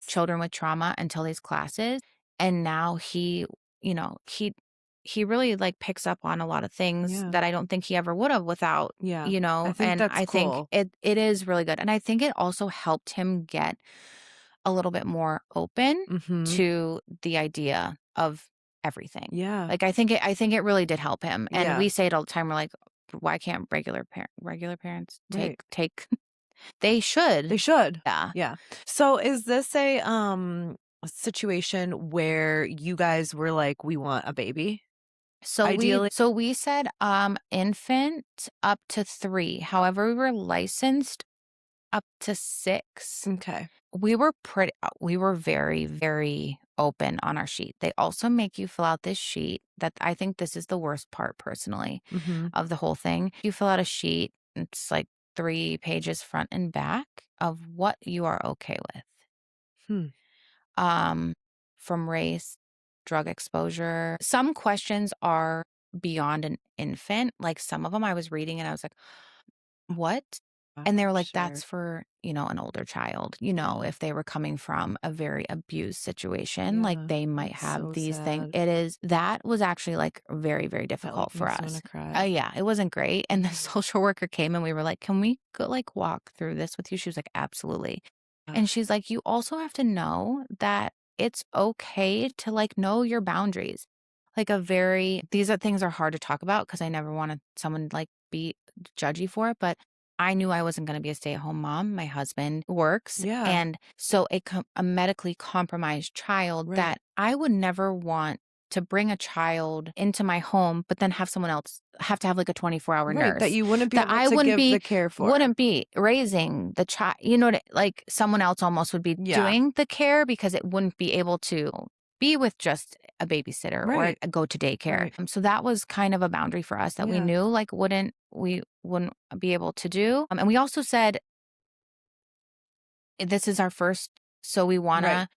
children with trauma until these classes. And now he really like picks up on a lot of things that I don't think he ever would have without, I think that's cool. think it is really good. And I think it also helped him get a little bit more open to the idea of everything. Yeah. Like I think it really did help him. And we say it all the time. We're like, why can't regular parents take they should. They should. Yeah. Yeah. So is this a situation where you guys were like, we want a baby? So ideally, we said infant up to 3. However, we were licensed up to 6. Okay. We were very, very open on our sheet. They also make you fill out this sheet that I think this is the worst part personally of the whole thing. You fill out a sheet. It's like 3 pages front and back of what you are okay with. From race, drug exposure. Some questions are beyond an infant. Like some of them I was reading and I was like, what? And they were like, that's for, an older child, if they were coming from a very abused situation, like they might have these things. That was actually like very, very difficult for us. Yeah, it wasn't great. And the social worker came and we were like, can we go like walk through this with you? She was like, absolutely. And she's like, you also have to know that it's okay to like know your boundaries. Like these things are hard to talk about because I never wanted someone like be judgy for it, but I knew I wasn't going to be a stay-at-home mom. My husband works. Yeah. And so a medically compromised child that I would never want to bring a child into my home, but then have someone else have to have like a 24-hour nurse. That you wouldn't be able to give the care for. Wouldn't be raising the child. Like someone else almost would be doing the care because it wouldn't be able to be with just a babysitter or go to daycare. So that was kind of a boundary for us that we knew like we wouldn't be able to do. And we also said, this is our first, so we want to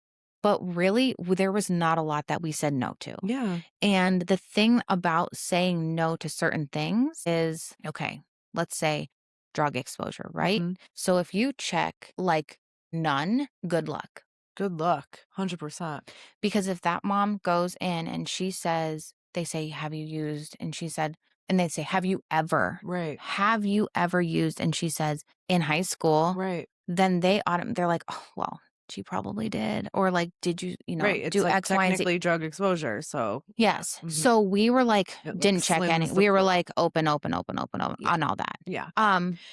But really, there was not a lot that we said no to. Yeah. And the thing about saying no to certain things is, okay, let's say drug exposure, right? So if you check like none, good luck. Good luck. 100%. Because if that mom goes in and she says, they say, have you used? And she said, and they say, have you ever? Right. Have you ever used? And she says, in high school. Right. Then they're like, oh, well, she probably did. Or like, did you, right. It's do like X, Y, and Z? technically drug exposure. So yes. So we were like, didn't check any. We were like open on all that. Yeah.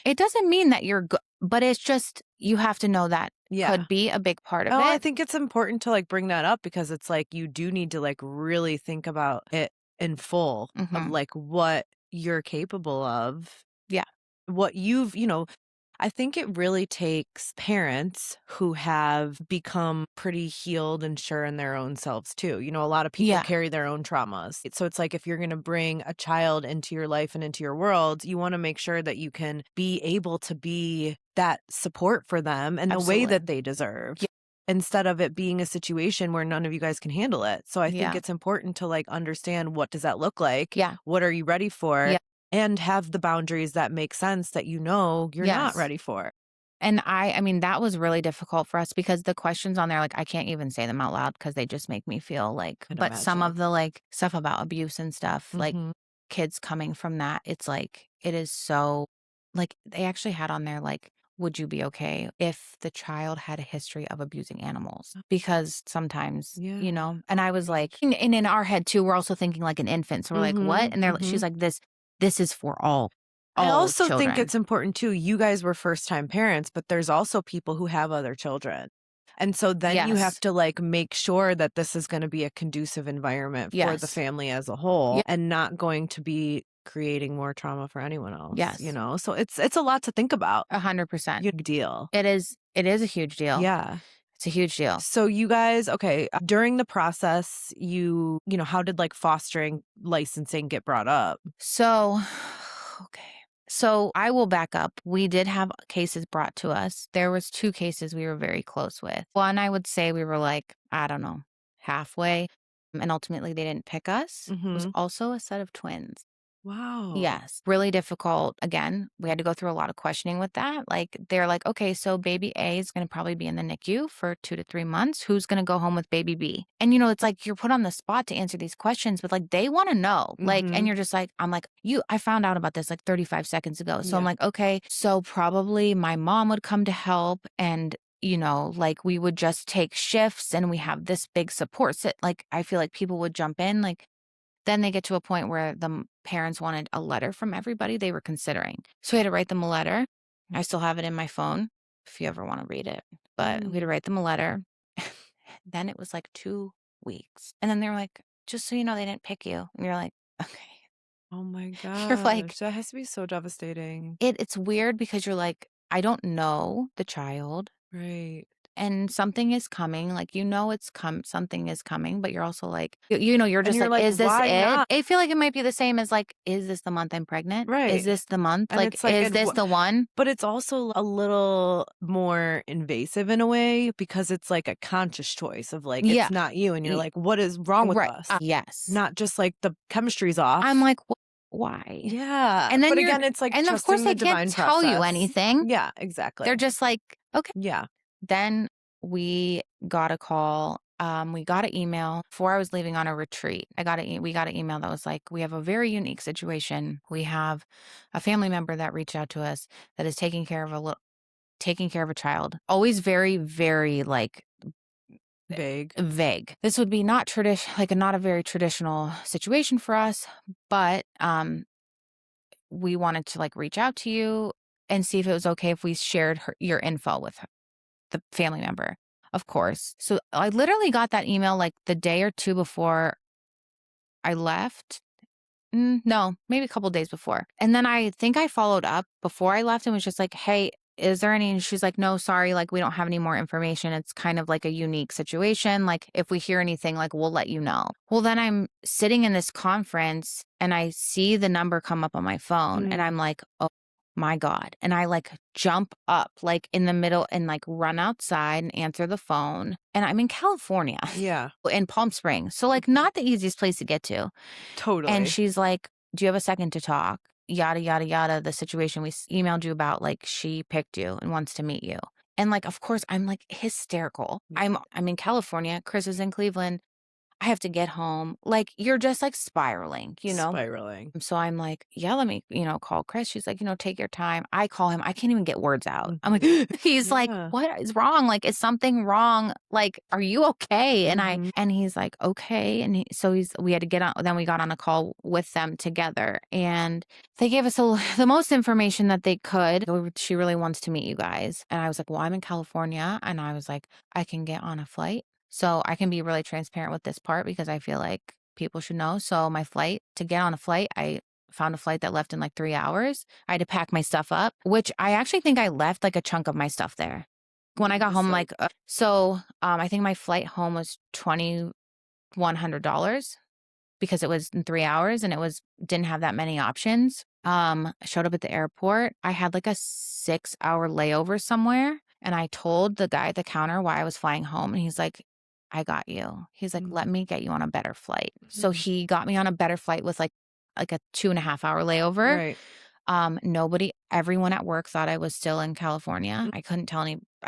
It doesn't mean that you're good, but it's just, you have to know that could be a big part of it. I think it's important to like bring that up because it's like you do need to like really think about it in full of like what you're capable of. Yeah. What you've, I think it really takes parents who have become pretty healed and sure in their own selves too. A lot of people carry their own traumas. So it's like if you're going to bring a child into your life and into your world, you want to make sure that you can be able to be that support for them in the way that they deserve. Yeah. Instead of it being a situation where none of you guys can handle it. So I think it's important to like understand, what does that look like? Yeah. What are you ready for? Yeah. And have the boundaries that make sense that you're not ready for. And I mean, that was really difficult for us because the questions on there, like, I can't even say them out loud because they just make me feel like, but some of the like stuff about abuse and stuff, like kids coming from that, it's like, it is so, like, they actually had on there, like, would you be okay if the child had a history of abusing animals? Because sometimes, and I was like, and in our head too, we're also thinking like an infant. So we're like, what? And she's like, this is for all I also children. think it's important too. You guys were first-time parents, but there's also people who have other children. And so then you have to like make sure that this is going to be a conducive environment for the family as a whole and not going to be creating more trauma for anyone else. Yes. So it's a lot to think about. 100%. Big deal. It is a huge deal. Yeah. It's a huge deal. So you guys, okay, during the process, how did like fostering licensing get brought up? So, okay. So I will back up. We did have cases brought to us. There was 2 cases we were very close with. One, I would say we were like, I don't know, halfway. And ultimately they didn't pick us. It was also a set of twins. Wow. Yes. Really difficult. Again, we had to go through a lot of questioning with that. Like, they're like, okay, so baby A is going to probably be in the NICU for 2 to 3 months. Who's going to go home with baby B? And, it's like you're put on the spot to answer these questions, but like they want to know. Like, and you're just like, I'm like, I found out about this like 35 seconds ago. So I'm like, okay, so probably my mom would come to help and like we would just take shifts and we have this big support set. Like, I feel like people would jump in. Like, then they get to a point where the parents wanted a letter from everybody they were considering. So we had to write them a letter. I still have it in my phone if you ever want to read it. But we had to write them a letter. Then it was like 2 weeks. And then they were like, just so you know, they didn't pick you. And you're like, okay. Oh my gosh. You're like, that has to be so devastating. It's weird because you're like, I don't know the child. Right. And something is coming, like, something is coming, but you're also like, you're just like, is this it? Not? I feel like it might be the same as like, is this the month I'm pregnant? Right. Is this the month? And like, is this the one? But it's also a little more invasive in a way because it's like a conscious choice of like, it's not you. And you're like, what is wrong with us? Yes. Not just like the chemistry's off. I'm like, why? Yeah. And then again, it's like, and of course they can't tell you anything. Yeah, exactly. They're just like, okay. Yeah. Then we got a call. We got an email before I was leaving on a retreat. We got an email that was like, we have a very unique situation. We have a family member that reached out to us that is taking care of a child. Always very, very like vague. This would be not a very traditional situation for us, but we wanted to like reach out to you and see if it was okay if we shared your info with her, the family member. Of course. So I literally got that email like the day or 2 before I left. No, maybe a couple days before. And then I think I followed up before I left and was just like, hey, is there any? And she's like, no, sorry. Like, we don't have any more information. It's kind of like a unique situation. Like, if we hear anything, like, we'll let you know. Well, then I'm sitting in this conference and I see the number come up on my phone and I'm like, oh, my God. And I like jump up like in the middle and like run outside and answer the phone. And I'm in California. Yeah. In Palm Springs. So like not the easiest place to get to. Totally. And she's like, do you have a second to talk? Yada, yada, yada. The situation we emailed you about, like she picked you and wants to meet you. And like, of course, I'm like hysterical. I'm in California. Chris is in Cleveland. I have to get home. Like, you're just like spiraling, Spiraling. So I'm like, yeah, let me, call Chris. She's like, take your time. I call him. I can't even get words out. I'm like, he's like, what is wrong? Like, is something wrong? Like, are you okay? And he's like, okay. And we had to get on, then we got on a call with them together and they gave us the most information that they could. She really wants to meet you guys. And I was like, well, I'm in California. And I was like, I can get on a flight. So I can be really transparent with this part because I feel like people should know. So to get on a flight, I found a flight that left in like 3 hours. I had to pack my stuff up, which I actually think I left like a chunk of my stuff there. When I got home, I think my flight home was $2,100 because it was in 3 hours and didn't have that many options. I showed up at the airport. I had like a 6-hour layover somewhere. And I told the guy at the counter why I was flying home. And he's like, I got you. He's like, let me get you on a better flight. So he got me on a better flight with like a 2.5-hour layover. Right. Everyone at work thought I was still in California. I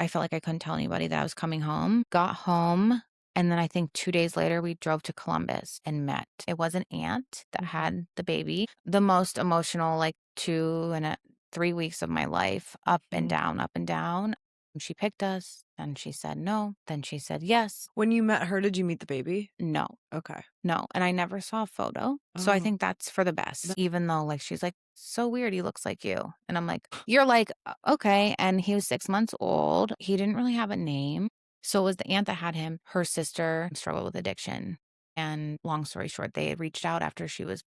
felt like I couldn't tell anybody that I was coming home. Got home. And then I think 2 days later, we drove to Columbus and met. It was an aunt that had the baby. The most emotional, like 3 weeks of my life, up and down, up and down. She picked us, then she said no, then she said yes. When you met her, did you meet the baby? No. Okay. No, and I never saw a photo. So I think that's for the best, even though like she's like, so weird, he looks like you. And I'm like, you're like, okay. And he was 6 months old. He didn't really have a name. So it was the aunt that had him. Her sister struggled with addiction. And long story short, they had reached out after he was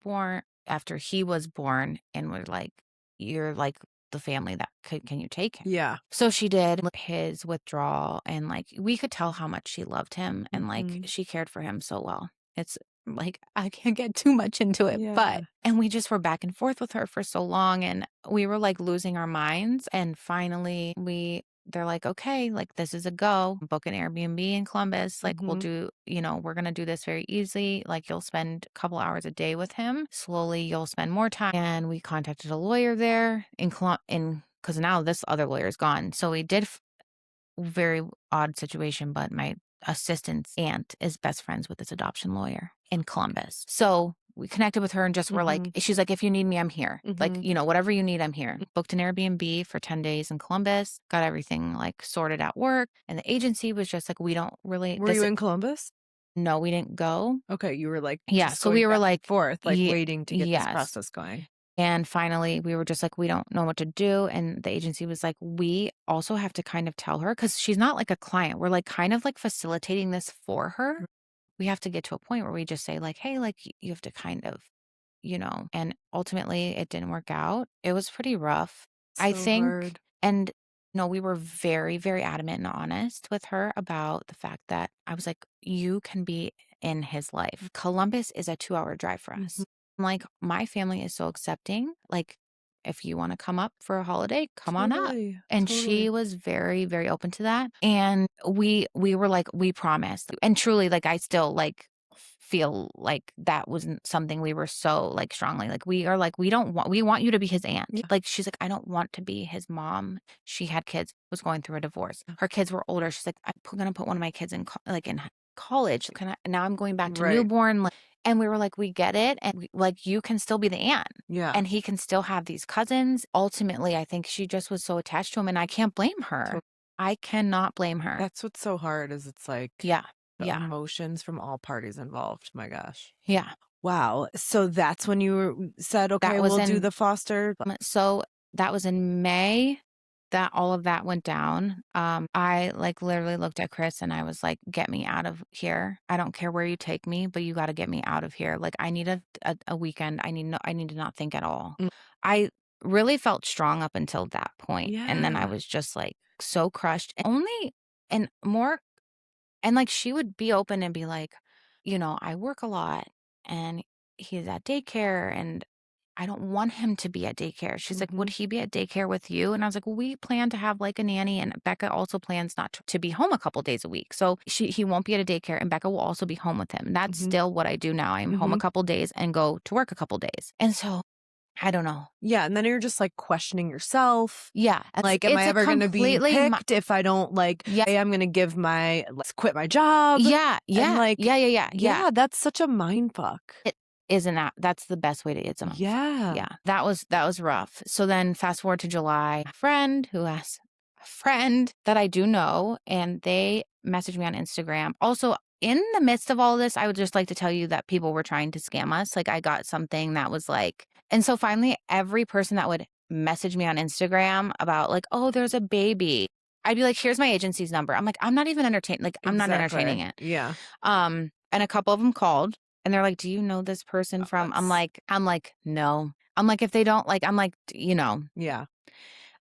born and were like, you're like the family that can you take him? Yeah. So she did his withdrawal and like we could tell how much she loved him and like she cared for him so well. It's like I can't get too much into it, and we just were back and forth with her for so long and we were like losing our minds and finally they're like, okay, like this is a go. Book an Airbnb in Columbus. Like we'll do, we're going to do this very easily. Like you'll spend a couple hours a day with him. Slowly you'll spend more time. And we contacted a lawyer there because now this other lawyer is gone. So we did very odd situation, but my assistant's aunt is best friends with this adoption lawyer in Columbus. So we connected with her and just were like, she's like, if you need me, I'm here. Like, whatever you need, I'm here. Booked an Airbnb for 10 days in Columbus, got everything like sorted at work. And the agency was just like, we don't really. Were you in Columbus? No, we didn't go. Okay. You were like, yeah. So we were like, forth, like waiting to get this process going. And finally, we were just like, we don't know what to do. And the agency was like, we also have to kind of tell her because she's not like a client. We're like kind of like facilitating this for her. We have to get to a point where we just say like, hey, like you have to kind of, and ultimately it didn't work out. It was pretty rough. I think. Hard. And no, we were very, very adamant and honest with her about the fact that I was like, you can be in his life. Columbus is a 2-hour drive for us. Like my family is so accepting. Like if you want to come up for a holiday, come on up. And she was very, very open to that. And we were like, we promised. And truly, like I still like feel like that wasn't something we were so like strongly like we are like we want you to be his aunt. Like she's like I don't want to be his mom. She had kids, was going through a divorce. Her kids were older. She's like I'm gonna put one of my kids in college. Now I'm going back to newborn. And we were like, we get it. And like, you can still be the aunt. Yeah. And he can still have these cousins. Ultimately, I think she just was so attached to him and I can't blame her. I cannot blame her. That's what's so hard is it's like, emotions from all parties involved. My gosh. Yeah. Wow. So that's when you said, okay, we'll do the foster. So that was in May that all of that went down. I like literally looked at Chris and I was like, get me out of here. I don't care where you take me, but you got to get me out of here. Like I need a weekend. I need to not think at all. I really felt strong up until that point. Yeah. And then I was just like so crushed and like she would be open and be like, I work a lot and he's at daycare and I don't want him to be at daycare. She's like, would he be at daycare with you? And I was like, well, we plan to have like a nanny, and Becca also plans not to be home a couple days a week. So he won't be at a daycare, and Becca will also be home with him. That's still what I do now. I'm home a couple days and go to work a couple days. And so I don't know. Yeah. And then you're just like questioning yourself. Yeah. Like, am I ever going to be picked if I don't hey, I'm going to let's quit my job. Yeah. Yeah. And like, yeah. That's such a mind fuck. Isn't that's the best way to it's a month. Yeah. That was rough. So then fast forward to July, a friend who has a friend that I do know, and they messaged me on Instagram. Also, in the midst of all this, I would just like to tell you that people were trying to scam us. Like, I got something that was like, and so finally every person that would message me on Instagram about like, oh, there's a baby, I'd be like, here's my agency's number. I'm like, I'm not even entertaining. Like, I'm not entertaining it. Yeah. And a couple of them called. And they're like, do you know this person from? I'm like, no. I'm like, if they don't I'm like, Yeah.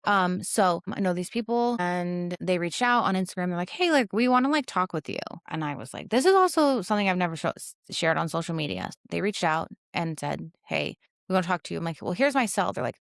So I know these people, and they reached out on Instagram. They're like, hey, like, we want to like talk with you. And I was like, this is also something I've never shared on social media. They reached out and said, hey, we want to talk to you. I'm like, well, here's my cell. They're like,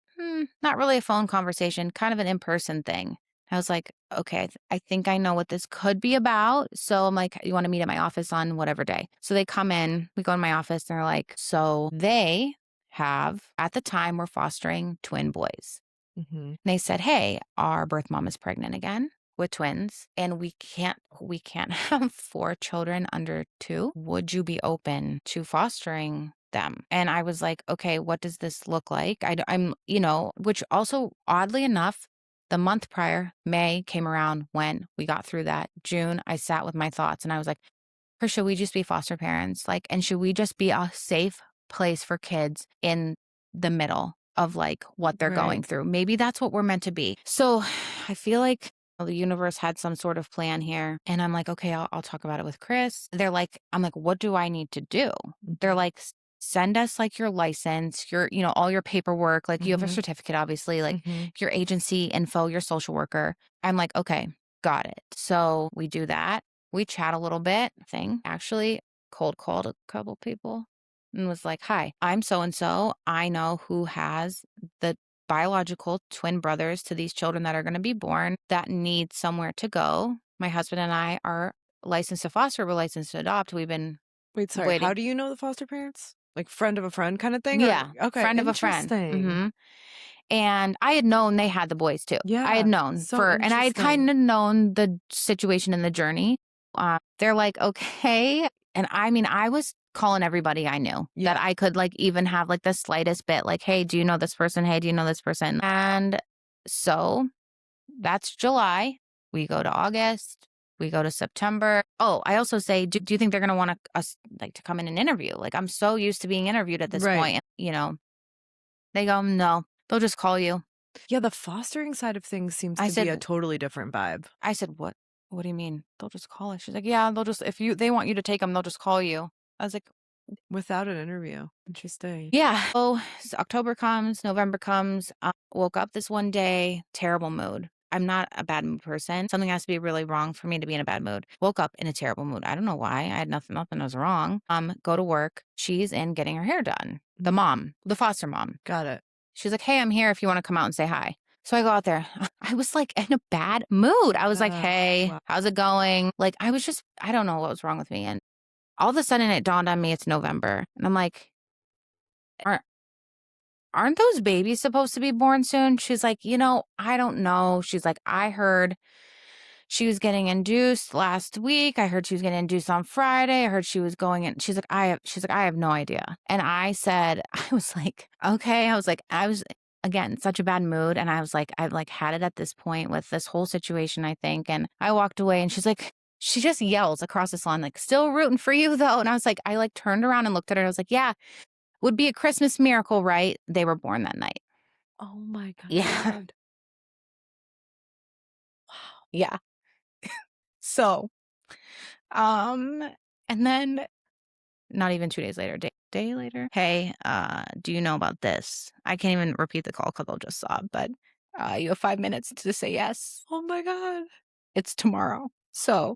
not really a phone conversation, kind of an in-person thing. I was like, okay, I think I know what this could be about. So I'm like, you want to meet at my office on whatever day? So they come in, we go in my office, and they're like, so they have, at the time, we're fostering twin boys. And they said, hey, our birth mom is pregnant again with twins, and we can't have 4 children under 2. Would you be open to fostering them? And I was like, okay, what does this look like? I'm, which also, oddly enough, the month prior, May came around when we got through that. June, I sat with my thoughts and I was like, or should we just be foster parents? Like, and should we just be a safe place for kids in the middle of like what they're going through? Maybe that's what we're meant to be. So I feel like the universe had some sort of plan here. And I'm like, okay, I'll talk about it with Chris. They're like, I'm like, what do I need to do? They're like, send us like your license, your, all your paperwork. Like you have a certificate, obviously, like your agency info, your social worker. I'm like, okay, got it. So we do that. We chat a little bit. Actually cold called a couple people and was like, hi, I'm so-and-so. I know who has the biological twin brothers to these children that are going to be born that need somewhere to go. My husband and I are licensed to foster. We're licensed to adopt. We've been waiting. How do you know the foster parents? Like friend of a friend kind of thing? Yeah. Okay. Friend of a friend. And I had known they had the boys too. Yeah. I had known and I had kind of known the situation and the journey. They're like, okay. And I mean, I was calling everybody I knew that I could like even have like the slightest bit like, hey, do you know this person? Hey, do you know this person? And so that's July. We go to August. We go to September. Oh, I also say, do you think they're going to want us like to come in and interview? Like, I'm so used to being interviewed at this point. They go, no, they'll just call you. Yeah, the fostering side of things seems to be a totally different vibe. I said, what? What do you mean? They'll just call us. She's like, yeah, they'll just, they want you to take them, they'll just call you. I was like, without an interview. Interesting. Yeah. So October comes, November comes. Woke up this one day, terrible mood. I'm not a bad mood person. Something has to be really wrong for me to be in a bad mood. Woke up in a terrible mood. I don't know why. I had nothing was wrong. Go to work. She's in getting her hair done. The mom, the foster mom. Got it. She's like, hey, I'm here if you want to come out and say hi. So I go out there. I was like in a bad mood. I was like, hey, how's it going? Like, I was just, I don't know what was wrong with me. And all of a sudden it dawned on me it's November. And I'm like, aren't those babies supposed to be born soon? She's like, I don't know. She's like, I heard she was getting induced last week. I heard she was getting induced on Friday. I heard she was going in. She's like, I have no idea. And I said, I was like, okay. I was again, in such a bad mood. And I was like, I've like had it at this point with this whole situation, I think. And I walked away and she's like, she just yells across the lawn, like, still rooting for you though. And I was like, I like turned around and looked at her. And I was like, yeah, would be a Christmas miracle, right? They were born that night. Oh my God. Yeah. Wow. Yeah. So, and then not even 2 days later, day later, hey, do you know about this? I can't even repeat the call because I'll just sob, but you have 5 minutes to say yes. Oh my God. It's tomorrow. So,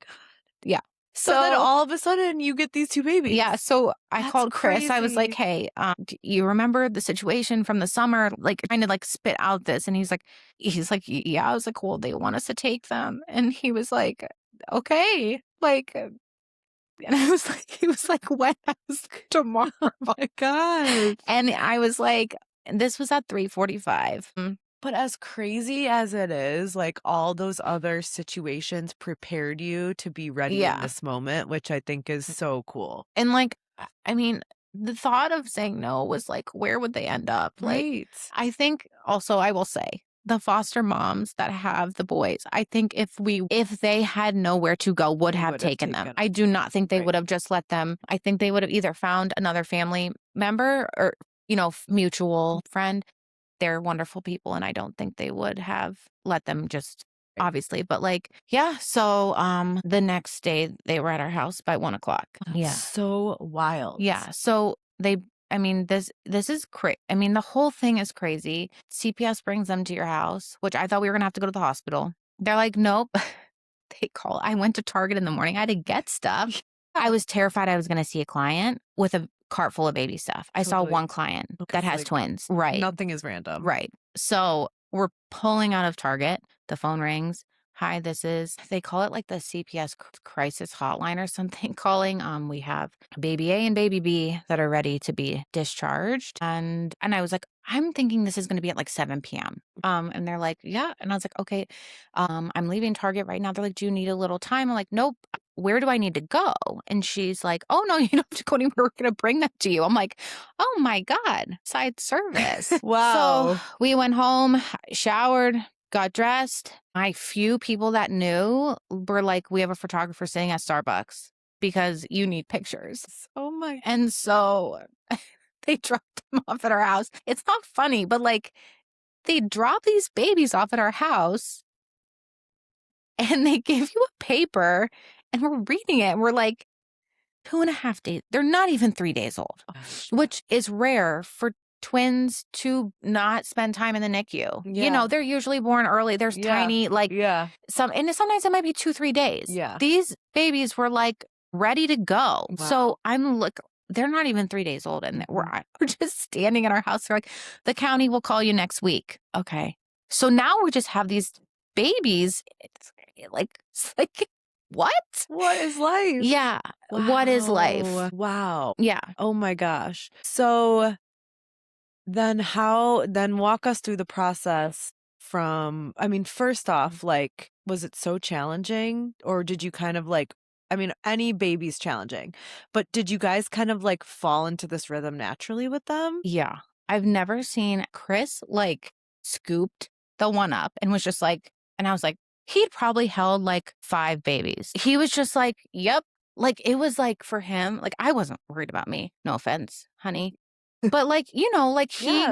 yeah. So then all of a sudden you get these 2 babies. Yeah. So I called Chris. I was like, hey, do you remember the situation from the summer? Like trying to like spit out this. And he's like, yeah. I was like, well, they want us to take them. And he was like, okay. Like, and I was like, he was like, when? I was like, tomorrow. Oh my God. And I was like, this was at 3:45. But as crazy as it is, like all those other situations prepared you to be ready in this moment, which I think is so cool. And like, I mean, the thought of saying no was like, where would they end up? Right. Like, I think also I will say the foster moms that have the boys, I think if they had nowhere to go, would have taken them. I do not think they would have just let them. I think they would have either found another family member or, mutual friend. They're wonderful people, and I don't think they would have let them just obviously. But like, yeah. So the next day they were at our house by 1:00. That's so wild. Yeah. So this is crazy. I mean, the whole thing is crazy. CPS brings them to your house, which I thought we were gonna have to go to the hospital. They're like, nope. I went to Target in the morning. I had to get stuff. I was terrified I was gonna see a client with a cart full of baby stuff. I saw one client that has twins. Right. Nothing is random. Right. So we're pulling out of Target. The phone rings. Hi, they call it like the CPS crisis hotline or something calling. We have baby A and baby B that are ready to be discharged. And I was like, I'm thinking this is going to be at like 7 p.m. And they're like, yeah. And I was like, okay, I'm leaving Target right now. They're like, do you need a little time? I'm like, nope. Where do I need to go? And she's like, oh, no, you don't have to go anywhere. We're going to bring that to you. I'm like, oh my God, side service. Wow. So we went home, showered, got dressed. My few people that knew were like, we have a photographer sitting at Starbucks because you need pictures. Oh my. And so they dropped them off at our house. It's not funny, but like they drop these babies off at our house and they give you a paper and we're reading it. And we're like, 2.5 days. They're not even 3 days old, which is rare for twins to not spend time in the NICU. Yeah. They're usually born early. There's tiny, and sometimes it might be 2-3 days. Yeah. These babies were like ready to go. Wow. So I'm like, they're not even 3 days old. And we're just standing in our house. They're like, the county will call you next week. Okay. So now we just have these babies. It's like, what? What is life? Yeah. Wow. What is life? Wow. Yeah. Oh my gosh. So then walk us through the process from, first off, like, was it so challenging or did you kind of like, any baby's challenging, but did you guys kind of like fall into this rhythm naturally with them? Yeah. I've never seen Chris like scooped the one up and was just like, and I was like, he'd probably held like 5 babies. He was just like, yep. Like, it was like for him, like, I wasn't worried about me. No offense, honey. But like, he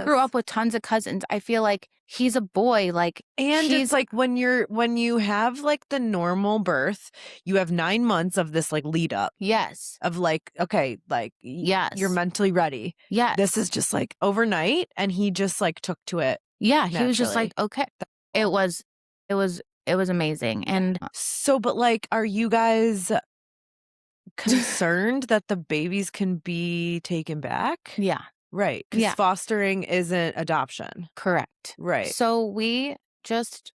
grew up with tons of cousins. I feel like he's a boy. Like, and it's like when you have like the normal birth, you have 9 months of this like lead up. Yes. Of like, okay, like, yes, you're mentally ready. Yes. This is just like overnight. And he just like took to it. Yeah. Naturally. He was just like, okay. It was amazing. And so, but like, are you guys concerned that the babies can be taken back? Yeah. Right. Because fostering isn't adoption. Correct. Right. So we just,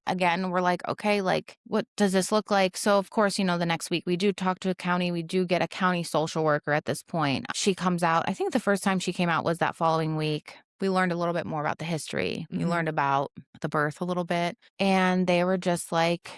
again, we're like, okay, like, what does this look like? So of course, the next week we do talk to a county. We do get a county social worker at this point. She comes out. I think the first time she came out was that following week. We learned a little bit more about the history. We learned about the birth a little bit. And they were just like,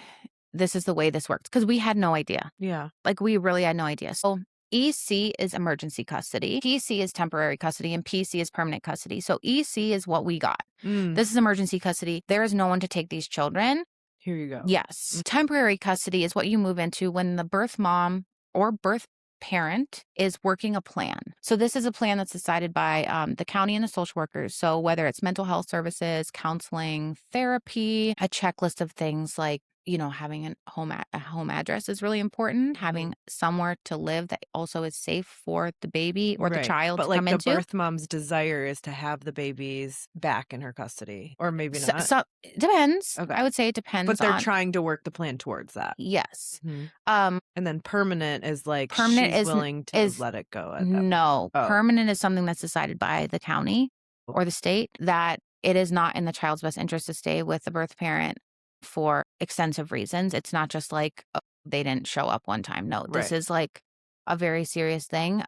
this is the way this works. Because we had no idea. Yeah. Like, we really had no idea. So EC is emergency custody. PC is temporary custody. And PC is permanent custody. So EC is what we got. This is emergency custody. There is no one to take these children. Here you go. Yes. Temporary custody is what you move into when the birth mom or birth parent is working a plan. So this is a plan that's decided by the county and the social workers. So whether it's mental health services, counseling, therapy, a checklist of things like, having a home address is really important. Having somewhere to live that also is safe for the baby or the child to come into. But like the birth mom's desire is to have the babies back in her custody, or maybe not. So it depends. Okay. I would say it depends. But they're trying to work the plan towards that. Yes. And then permanent is like she's willing to let it go. No, permanent is something that's decided by the county or the state, that it is not in the child's best interest to stay with the birth parent for extensive reasons. It's not just like, oh, they didn't show up one time. No, this is like a very serious thing.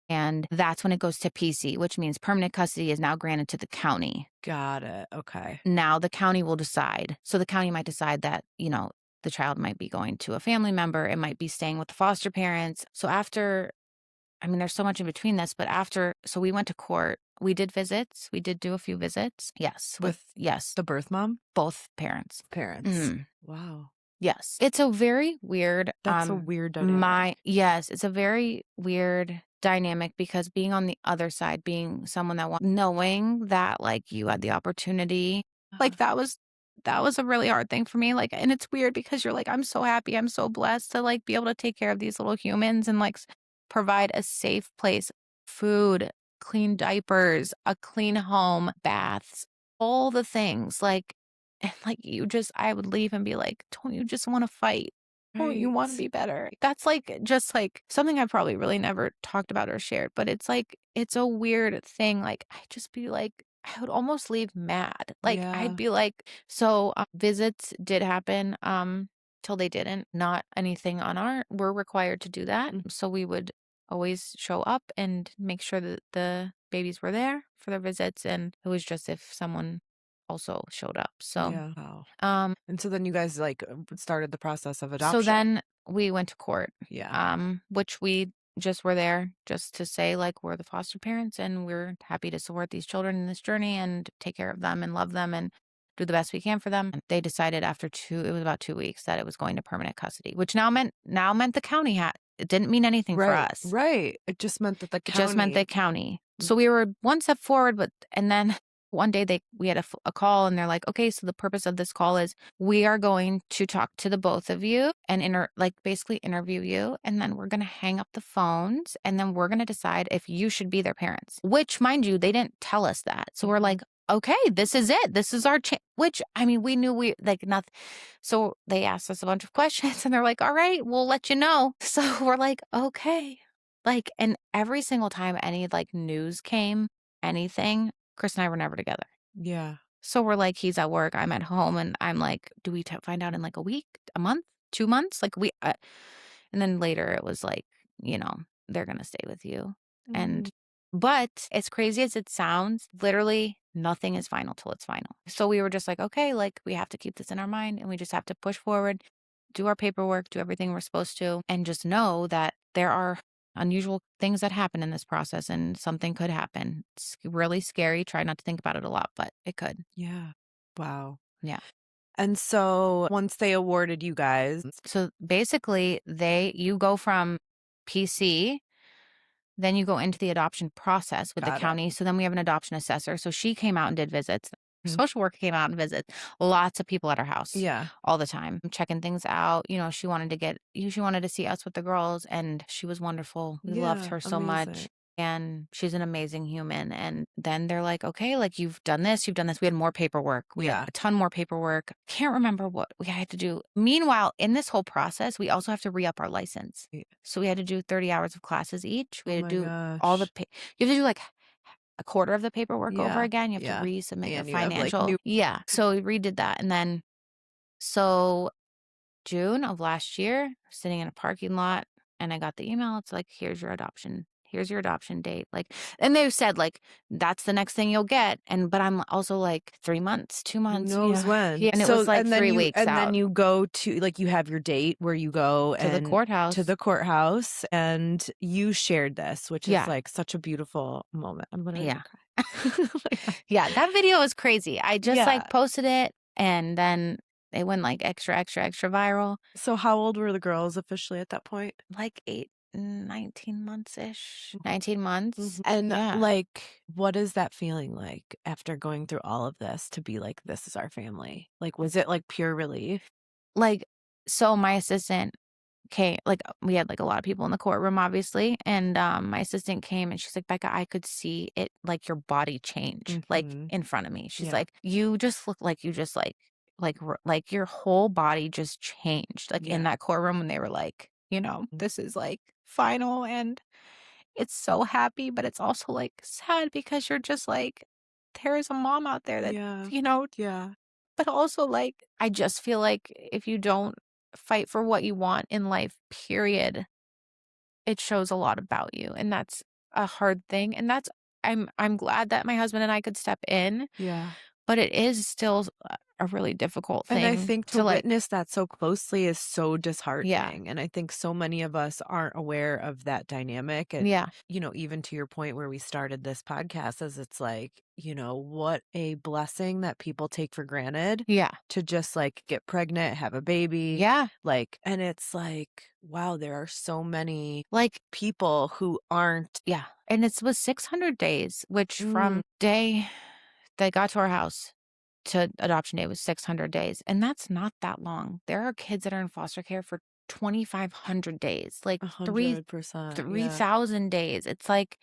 And that's when it goes to PC, which means permanent custody is now granted to the county. Got it. Okay. Now the county will decide. So the county might decide that, the child might be going to a family member. It might be staying with the foster parents. So there's so much in between this, but so we went to court. We did visits. We did do a few visits. Yes. Yes. The birth mom? Both parents. Wow. Yes. It's a very weird. That's a weird dynamic. Yes. It's a very weird dynamic, because being on the other side, being someone that knowing that like you had the opportunity, like that was a really hard thing for me. Like, and it's weird because you're like, I'm so happy. I'm so blessed to like be able to take care of these little humans and like provide a safe place, food, clean diapers, a clean home, baths, all the things. Like, and like I would leave and be like, don't you just want to fight? Don't you want to be better? That's like just like something I probably really never talked about or shared, but it's like, it's a weird thing. Like, I just be like, I would almost leave mad. Like, I'd be like, so visits did happen. Till they didn't. Not anything we're required to do that. So we would always show up and make sure that the babies were there for their visits. And it was just if someone also showed up. So, and so then you guys like started the process of adoption. So then we went to court. Yeah. Which we just were there just to say like, we're the foster parents and we're happy to support these children in this journey and take care of them and love them and do the best we can for them. And they decided it was about 2 weeks, that it was going to permanent custody, which now meant the county had. It didn't mean anything for us. Right. It just meant that the county. So we were one step forward, and then one day we had a call and they're like, okay, so the purpose of this call is we are going to talk to the both of you and basically interview you. And then we're going to hang up the phones and then we're going to decide if you should be their parents, which mind you, they didn't tell us that. So we're like, okay, this is it. This is our chance, which we knew we like nothing. So they asked us a bunch of questions and they're like, all right, we'll let you know. So we're like, okay. Like, and every single time any like news came, anything, Chris and I were never together. Yeah. So we're like, he's at work, I'm at home, and I'm like, do we find out in like a week, a month, 2 months? Like and then later it was like, they're going to stay with you. But as crazy as it sounds, literally nothing is final till it's final. So we were just like, okay, like we have to keep this in our mind and we just have to push forward, do our paperwork, do everything we're supposed to, and just know that there are unusual things that happen in this process and something could happen. It's really scary. Try not to think about it a lot, but it could. Yeah. Wow. Yeah. And so once they awarded you guys. So basically you go from PC, then you go into the adoption process with the county. So then we have an adoption assessor. So she came out and did visits. Social worker came out and visited. Lots of people at her house. Yeah. All the time. Checking things out. She wanted to see us with the girls and she was wonderful. We loved her so much. And she's an amazing human. And then they're like, okay, like you've done this. We had more paperwork. We had a ton more paperwork. Can't remember what we had to do. Meanwhile, in this whole process, we also have to re-up our license. Yeah. So we had to do 30 hours of classes each. We had to do all the, you have to do like a quarter of the paperwork over again. You have to resubmit the financial. So we redid that. And then, so June of last year, sitting in a parking lot and I got the email. It's like, here's your adoption date. Like, and they've said like, that's the next thing you'll get. But I'm also like 3 months, 2 months. Who knows when? Yeah. And it was like 3 weeks out. And then you go to, like, you have your date where you go to the courthouse and you shared this, which is like such a beautiful moment. I'm going to cry. Yeah. That video is crazy. I just like posted it and then it went like extra viral. So how old were the girls officially at that point? Like 19 months-ish. 19 months. And like, what is that feeling like after going through all of this to be like, this is our family? Like, was it like pure relief? Like, So my assistant came, like, we had, like, a lot of people in the courtroom, obviously, and, my assistant came and she's like, "Becca, I could see it, like, your body change, like, in front of me." She's Yeah. like, "You just look like you just, like, your whole body just changed, like, in that courtroom," when they were like, "This is, like, final," and it's so happy, but it's also, like, sad because you're just like, there is a mom out there that, Yeah. Yeah. but also, like, I just feel like if you don't fight for what you want in life, period, it shows a lot about you, and that's a hard thing, and I'm glad that my husband and I could step in, Yeah. but it is still a really difficult And I thing think to to, like. witness that so closely is so Yeah. disheartening. And I think so many of us aren't aware of that dynamic. And, Yeah. even to your point where we started this podcast, as it's like, what a blessing that people take for granted Yeah. to just like get pregnant, have a baby. Yeah. Like, and it's like, wow, there are so many Like, people who aren't. yeah, and it was 600 days, which Mm, from day they got to our house to adoption day was 600 days, and that's not that long. There are kids that are in foster care for 2,500 days, like 100%. Yeah. 3,000 days. It's like,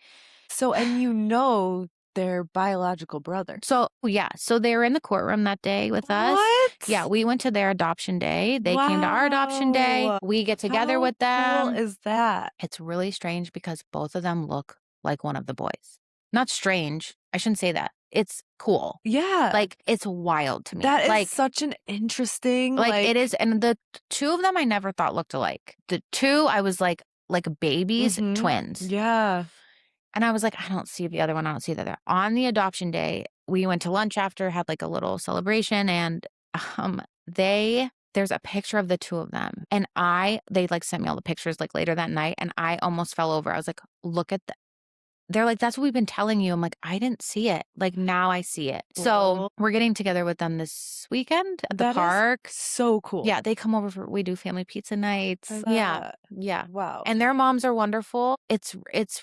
So, and their biological brother. so yeah, so they were in the courtroom that day with us. Yeah, What? we went to their adoption day. They came to our adoption day. Wow. We get together How with cool them. is that? It's really strange because both of them look like one of the boys. Not strange. I shouldn't say that. It's cool. Yeah. Like, it's wild to me. That is Like, such an interesting, it is, and the two of them I never thought looked alike. The two I was like babies, twins. Yeah. And I was like, I don't see the other one. I don't see the other. On the adoption day, we went to lunch after, had like a little celebration, and there's a picture of the two of them. And they like sent me all the pictures like later that night, and I almost fell over. I was like, look at that. They're like, that's what we've been telling you. I'm like, I didn't see it. Like, now I see it. So Cool. we're getting together with them this weekend at the That is park. so cool. Yeah, they come over we do family pizza nights. Yeah. Yeah. Wow. And their moms are wonderful. It's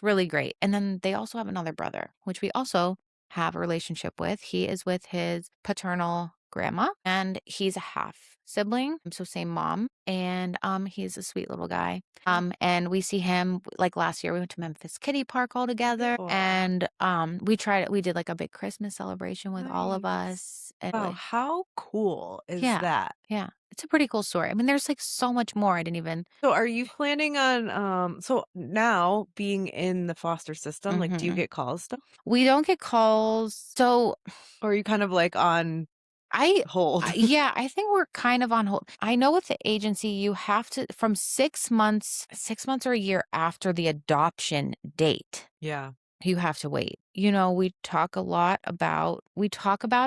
really great. And then they also have another brother, which we also have a relationship with. He is with his paternal grandma, and he's a half sibling, so same mom, and he's a sweet little guy. And we see him, like, last year we went to Memphis Kitty Park all together. Cool. And we did like a big Christmas celebration with all of us. And Wow, how cool is yeah. that? Yeah. It's a pretty cool story. I mean, there's like so much more I didn't even. So are you planning on so now being in the foster system, like do you get calls still? We don't get calls. So Or are you kind of like on hold? yeah, I think we're kind of on hold. I know with the agency, you have to, from 6 months or a year after the adoption date, Yeah. you have to wait. We talk about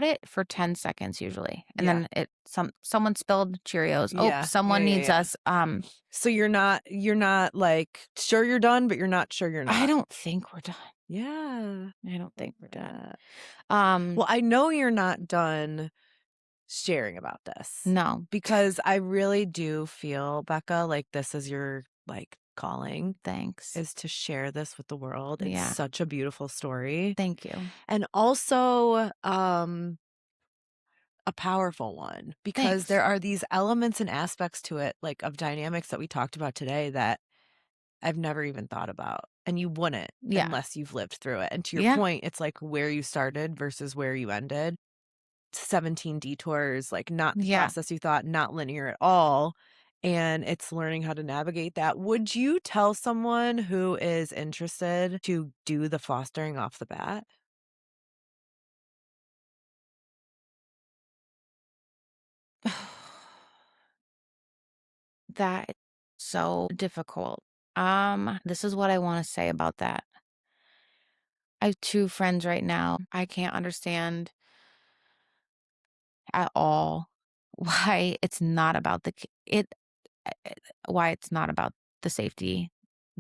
it for 10 seconds usually. And Yeah. then someone spilled Cheerios. Oh, Yeah. someone needs us. So you're not like sure you're done, but you're not sure you're not. I don't think we're done. Yeah. I don't think we're done. Well, I know you're not done sharing about this. No. Because I really do feel, Becca, like this is your like calling. Thanks. Is to share this with the world. It's Yeah. such a beautiful story. Thank you. And also a powerful one because Thanks. there are these elements and aspects to it, like of dynamics that we talked about today that I've never even thought about. And you wouldn't unless you've lived through it. And to your point, it's like where you started versus where you ended. 17 detours, like not the process you thought, not linear at all. And it's learning how to navigate that. Would you tell someone who is interested to do the fostering off the bat? That is so difficult. This is what I want to say about that. I have two friends right now. I can't understand at all why it's not about why it's not about the safety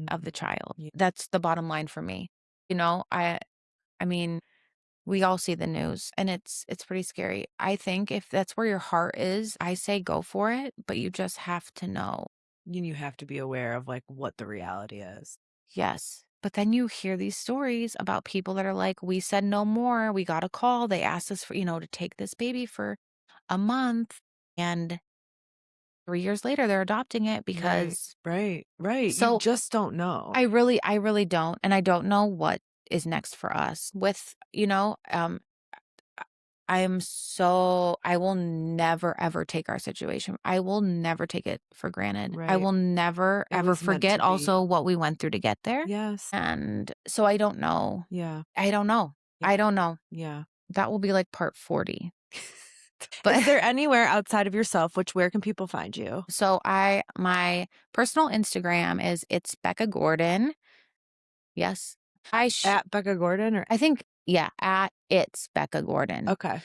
of the child. Yeah. That's the bottom line for me. I mean, we all see the news, and it's pretty scary. I think if that's where your heart is, I say go for it, but you just have to know. You have to be aware of like what the reality is. Yes. But then you hear these stories about people that are like, we said no more. We got a call. They asked us to take this baby for a month. And 3 years later, they're adopting it because Right. You so just don't know. I really don't, and I don't know what is next for us with, I will never ever take our situation. I will never take it for granted. I Right. will never It ever was meant forget to be. also what we went through to get there. Yes. And so I don't know. Yeah. I don't know. Yeah. I don't know. Yeah. That will be like part 40. Is But there anywhere outside of yourself, where can people find you? so my personal Instagram is it's Becca Gordon. Yes. At Becca Gordon or I think, yeah, at it's Becca Gordon. okay.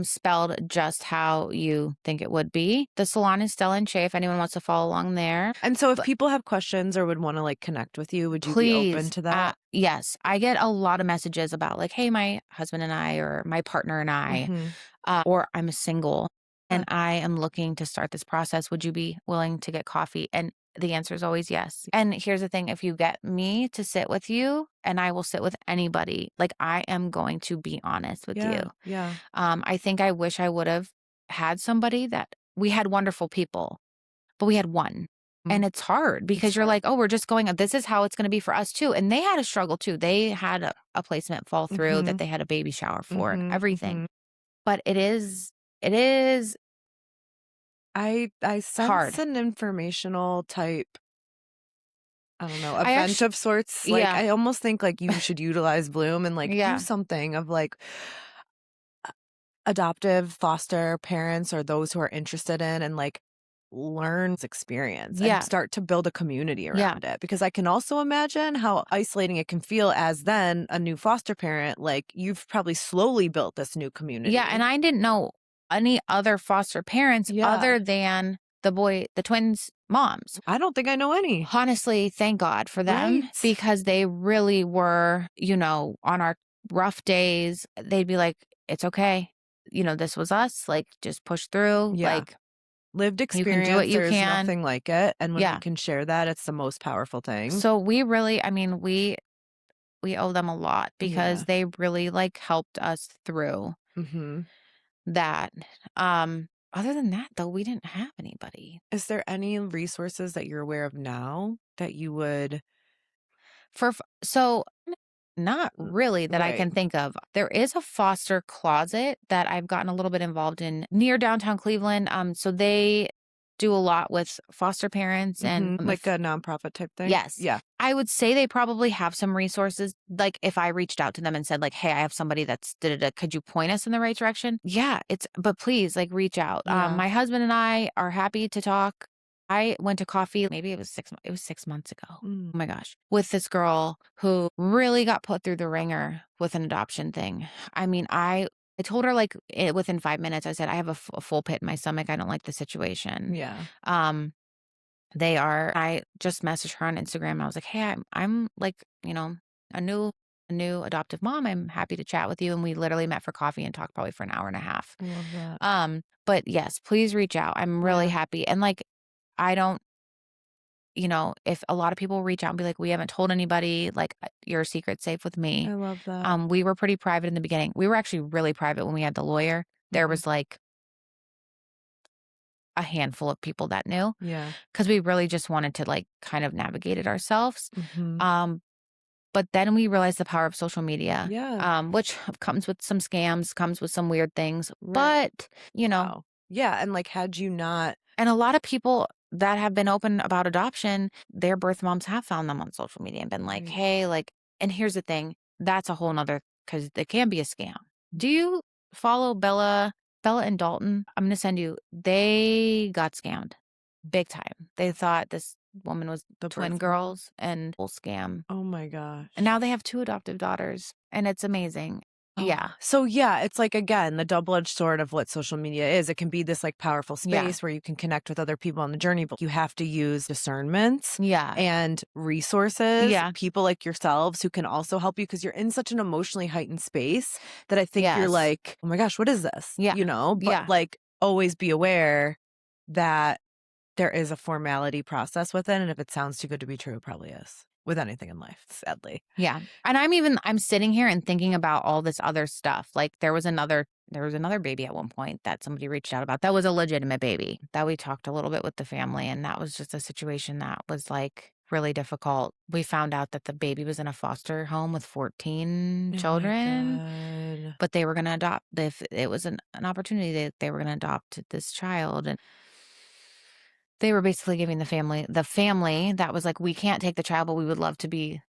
Spelled just how you think it would be. The salon is Stella and Shay if anyone wants to follow along there. And so if But people have questions or would want to like connect with you, would you be open please, to that? yes, I get a lot of messages about like, hey, my husband and I, or my partner and I, Mhm. or I'm single Uh, and I am looking to start this process. Would you be willing to get coffee? And the answer is always yes. And here's the thing, if you get me to sit with you, and I will sit with anybody, like I am going to be honest with you. yeah. Yeah. I think I wish I would have had somebody that we had wonderful people, but we had one. Mm, And it's hard because it's you're hard. like, oh, we're just going, this is how it's going to be for us too. And they had a struggle too. They had a placement fall through that Mhm. they had a baby shower for and Mhm. everything. Mhm. But it is I sense hard. an informational type, I don't know, I event actually, of sorts. Like yeah, I almost think like you should utilize Bloom and like do yeah, something of like adoptive foster parents or those who are interested in and like learn experience and yeah, start to build a community yeah, around it because I can also imagine how isolating it can feel as then a new foster parent. Like you've probably slowly built this new yeah. And community. I didn't know any other foster parents Yeah. other than the twins' moms. I don't think I know any. Honestly, thank God for them Right. because they really were, on our rough days, they'd be like, it's okay. This was us. Like, just push through. Yeah. Like, Lived you can do what experience, you there's can. nothing like it. And when we Yeah. can share that, it's the most powerful thing. So we really, I mean, we owe them a lot because Yeah. they really like helped us through Hmm. that. Other than that, though, we didn't have anybody. Is there any resources that you're aware of now that you would? So not really that I Right. can think of. There is a foster closet that I've gotten a little bit involved in near downtown Cleveland. So they do a lot with foster parents and Like a nonprofit type thing? yes. Yeah. I would say they probably have some resources. Like if I reached out to them and said like, "Hey, I have somebody that's da-da-da, could you point us in the right direction?" Yeah, but please like reach out. Yeah. My husband and I are happy to talk. I went to coffee, maybe it was 6 months ago. Mm. Oh my gosh, with this girl who really got put through the ringer with an adoption thing. I mean, I told her like within 5 minutes I said I have a full pit in my stomach. I don't like the situation. Yeah. Um I just messaged her on Instagram. I was like, "Hey, I'm like, a new adoptive mom. I'm happy to chat with you." And we literally met for coffee and talked probably for an hour and a half. I love that. But yes, please reach out. I'm really Yeah. happy. And like I don't, if a lot of people reach out and be like, "We haven't told anybody, like your secret's safe with me." I love that. We were pretty private in the beginning. We were actually really private when we had the lawyer. There Mhm. was like a handful of people that knew Yeah. because we really just wanted to like kind of navigate it ourselves. Mhm. Um, but then we realized the power of social media, Yeah. which comes with some scams, comes with some weird things. Right. But, Wow. Yeah, and like had you not. and a lot of people that have been open about adoption, their birth moms have found them on social media and been like, Right. hey, like, and here's the thing, that's a whole nother, because it can be a scam. Do you follow Bella and Dalton? I'm going to send you, they got scammed big time. They thought this woman was The twin birth mom? girls and full scam. Oh my And gosh. now they have 2 adoptive daughters, and it's amazing. Oh, Yeah. so yeah, it's like again, the double-edged sword of what social media is. It can be this like powerful Yeah. space where you can connect with other people on the journey, but you have to use discernment Yeah. and resources, Yeah. people like yourselves who can also help you because you're in such an emotionally heightened space that I think you're Yes. like, oh my gosh, what is this? Yeah. But Yeah. like always be aware that there is a formality process with it. And if it sounds too good to be true, it probably is with anything in life, sadly. Yeah. And I'm sitting here and thinking about all this other stuff. Like there was another there was another baby at one point that somebody reached out about. That was a legitimate baby that we talked a little bit with the family. And that was just a situation that was like really difficult. We found out that the baby was in a foster home with 14 children, but they were going to adopt. If it was an opportunity that they were going to adopt this child. And they were basically giving the family that was like, we can't take the child, but we would love to be,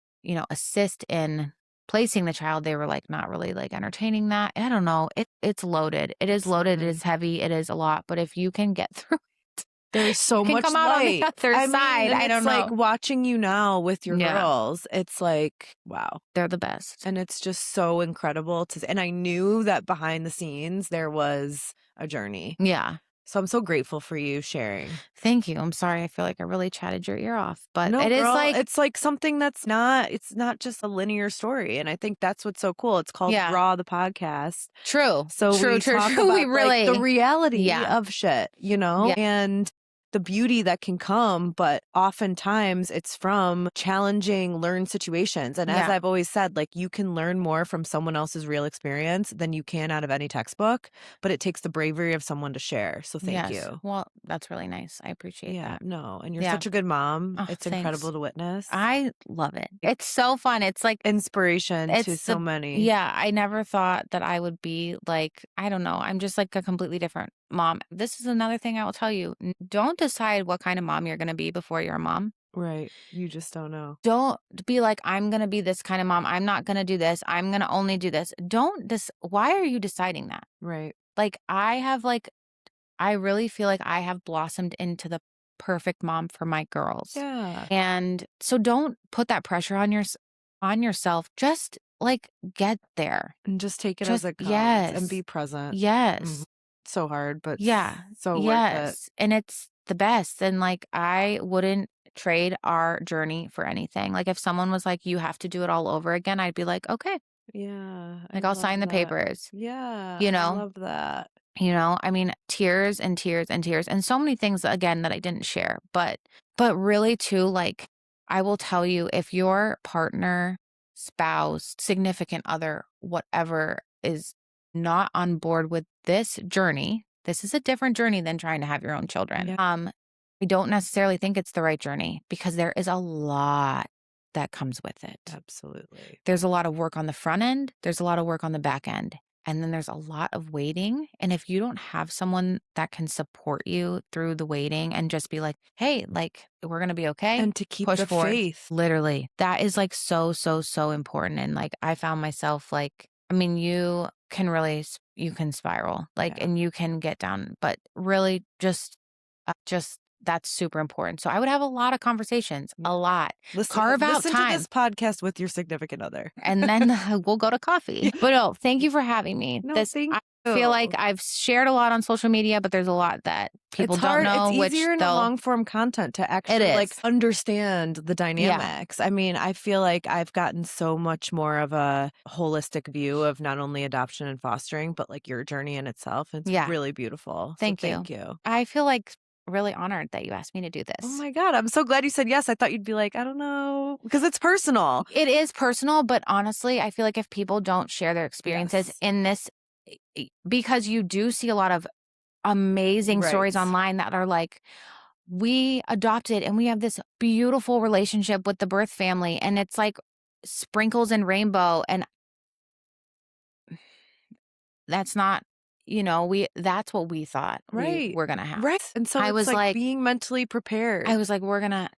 assist in placing the child. They were like not really like entertaining that. I don't know. It's loaded. It is loaded. It is heavy. It is a lot. But if you can get through it, there's so much come out on the other side. I don't know. It's like watching you now with your girls. It's like, wow. They're the best. And it's just so incredible and I knew that behind the scenes there was a journey. Yeah. So I'm so grateful for you sharing. Thank you. I'm sorry. I feel like I really chatted your ear off, but no, it girl, is like, it's like something it's not just a linear story. And I think that's what's so cool. It's called Raw, the podcast. True. So true. we really, like, the reality of shit, Yeah. and the beauty that can come, but oftentimes it's from challenging learned situations. And as I've always said, like, you can learn more from someone else's real experience than you can out of any textbook, but it takes the bravery of someone to share. So thank you. Well, that's really nice. I appreciate that. No. And you're such a good mom. Oh, it's incredible to witness. I love it. It's so fun. It's like inspiration to so many. Yeah. I never thought that I would be like, I don't know. I'm just like a completely different mom. This is another thing I will tell you. Don't decide what kind of mom you're going to be before you're a mom. Right. You just don't know. Don't be like, I'm going to be this kind of mom. I'm not going to do this. I'm going to only do this. Why are you deciding that? Right. Like, I really feel like I have blossomed into the perfect mom for my girls. Yeah. And so don't put that pressure on yourself. Just like get there. And just take it as it comes. And be present. Yes. Mm-hmm. So hard, but so worth it. And it's the best. And like, I wouldn't trade our journey for anything. Like, if someone was like, you have to do it all over again, I'd be like, okay. Yeah. Like, I'll sign the papers. Yeah. I love that. I mean, tears and tears and tears and so many things, again, that I didn't share, but really too, like, I will tell you, if your partner, spouse, significant other, whatever, is not on board with this journey, this is a different journey than trying to have your own children. Yeah. I don't necessarily think it's the right journey, because there is a lot that comes with it. Absolutely. There's a lot of work on the front end. There's a lot of work on the back end. And then there's a lot of waiting. And if you don't have someone that can support you through the waiting and just be like, hey, like, we're going to be okay. And to keep push the forward. faith. Literally. That is like so, so, so important. And like, I found myself like, I mean, you can spiral, like, and you can get down, but really just that's super important. So I would have a lot of conversations, a lot. Carve out time. Listen to this podcast with your significant other. And then we'll go to coffee. But no, thank you for having me. No, thank you. I feel like I've shared a lot on social media, but there's a lot that people don't know. It's easier in long form content to actually like understand the dynamics. Yeah. I mean, I feel like I've gotten so much more of a holistic view of not only adoption and fostering, but like your journey in itself. It's really beautiful. Thank you. I feel like really honored that you asked me to do this. Oh my God. I'm so glad you said yes. I thought you'd be like, I don't know, because it's personal. It is personal, but honestly, I feel like if people don't share their experiences in this, because you do see a lot of amazing stories online that are like, we adopted and we have this beautiful relationship with the birth family, and it's like sprinkles and rainbow, and that's not, that's what we thought we were going to have. Right. And so I was like being mentally prepared. I was like, we're going to,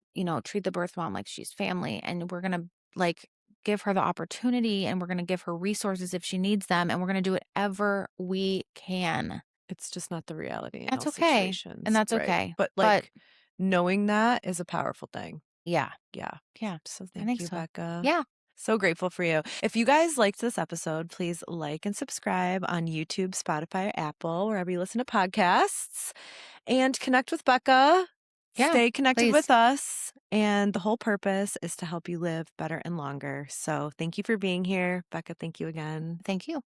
treat the birth mom like she's family, and we're going to like give her the opportunity, and we're going to give her resources if she needs them, and we're going to do whatever we can. It's just not the reality in that's all okay. situations. And that's okay. But like knowing that is a powerful thing. Yeah. Yeah. Yeah. So thank you, Becca. Yeah. So grateful for you. If you guys liked this episode, please like and subscribe on YouTube, Spotify, or Apple, wherever you listen to podcasts, and connect with Becca. Yeah, stay connected with us. And the whole purpose is to help you live better and longer. So thank you for being here. Becca, thank you again. Thank you.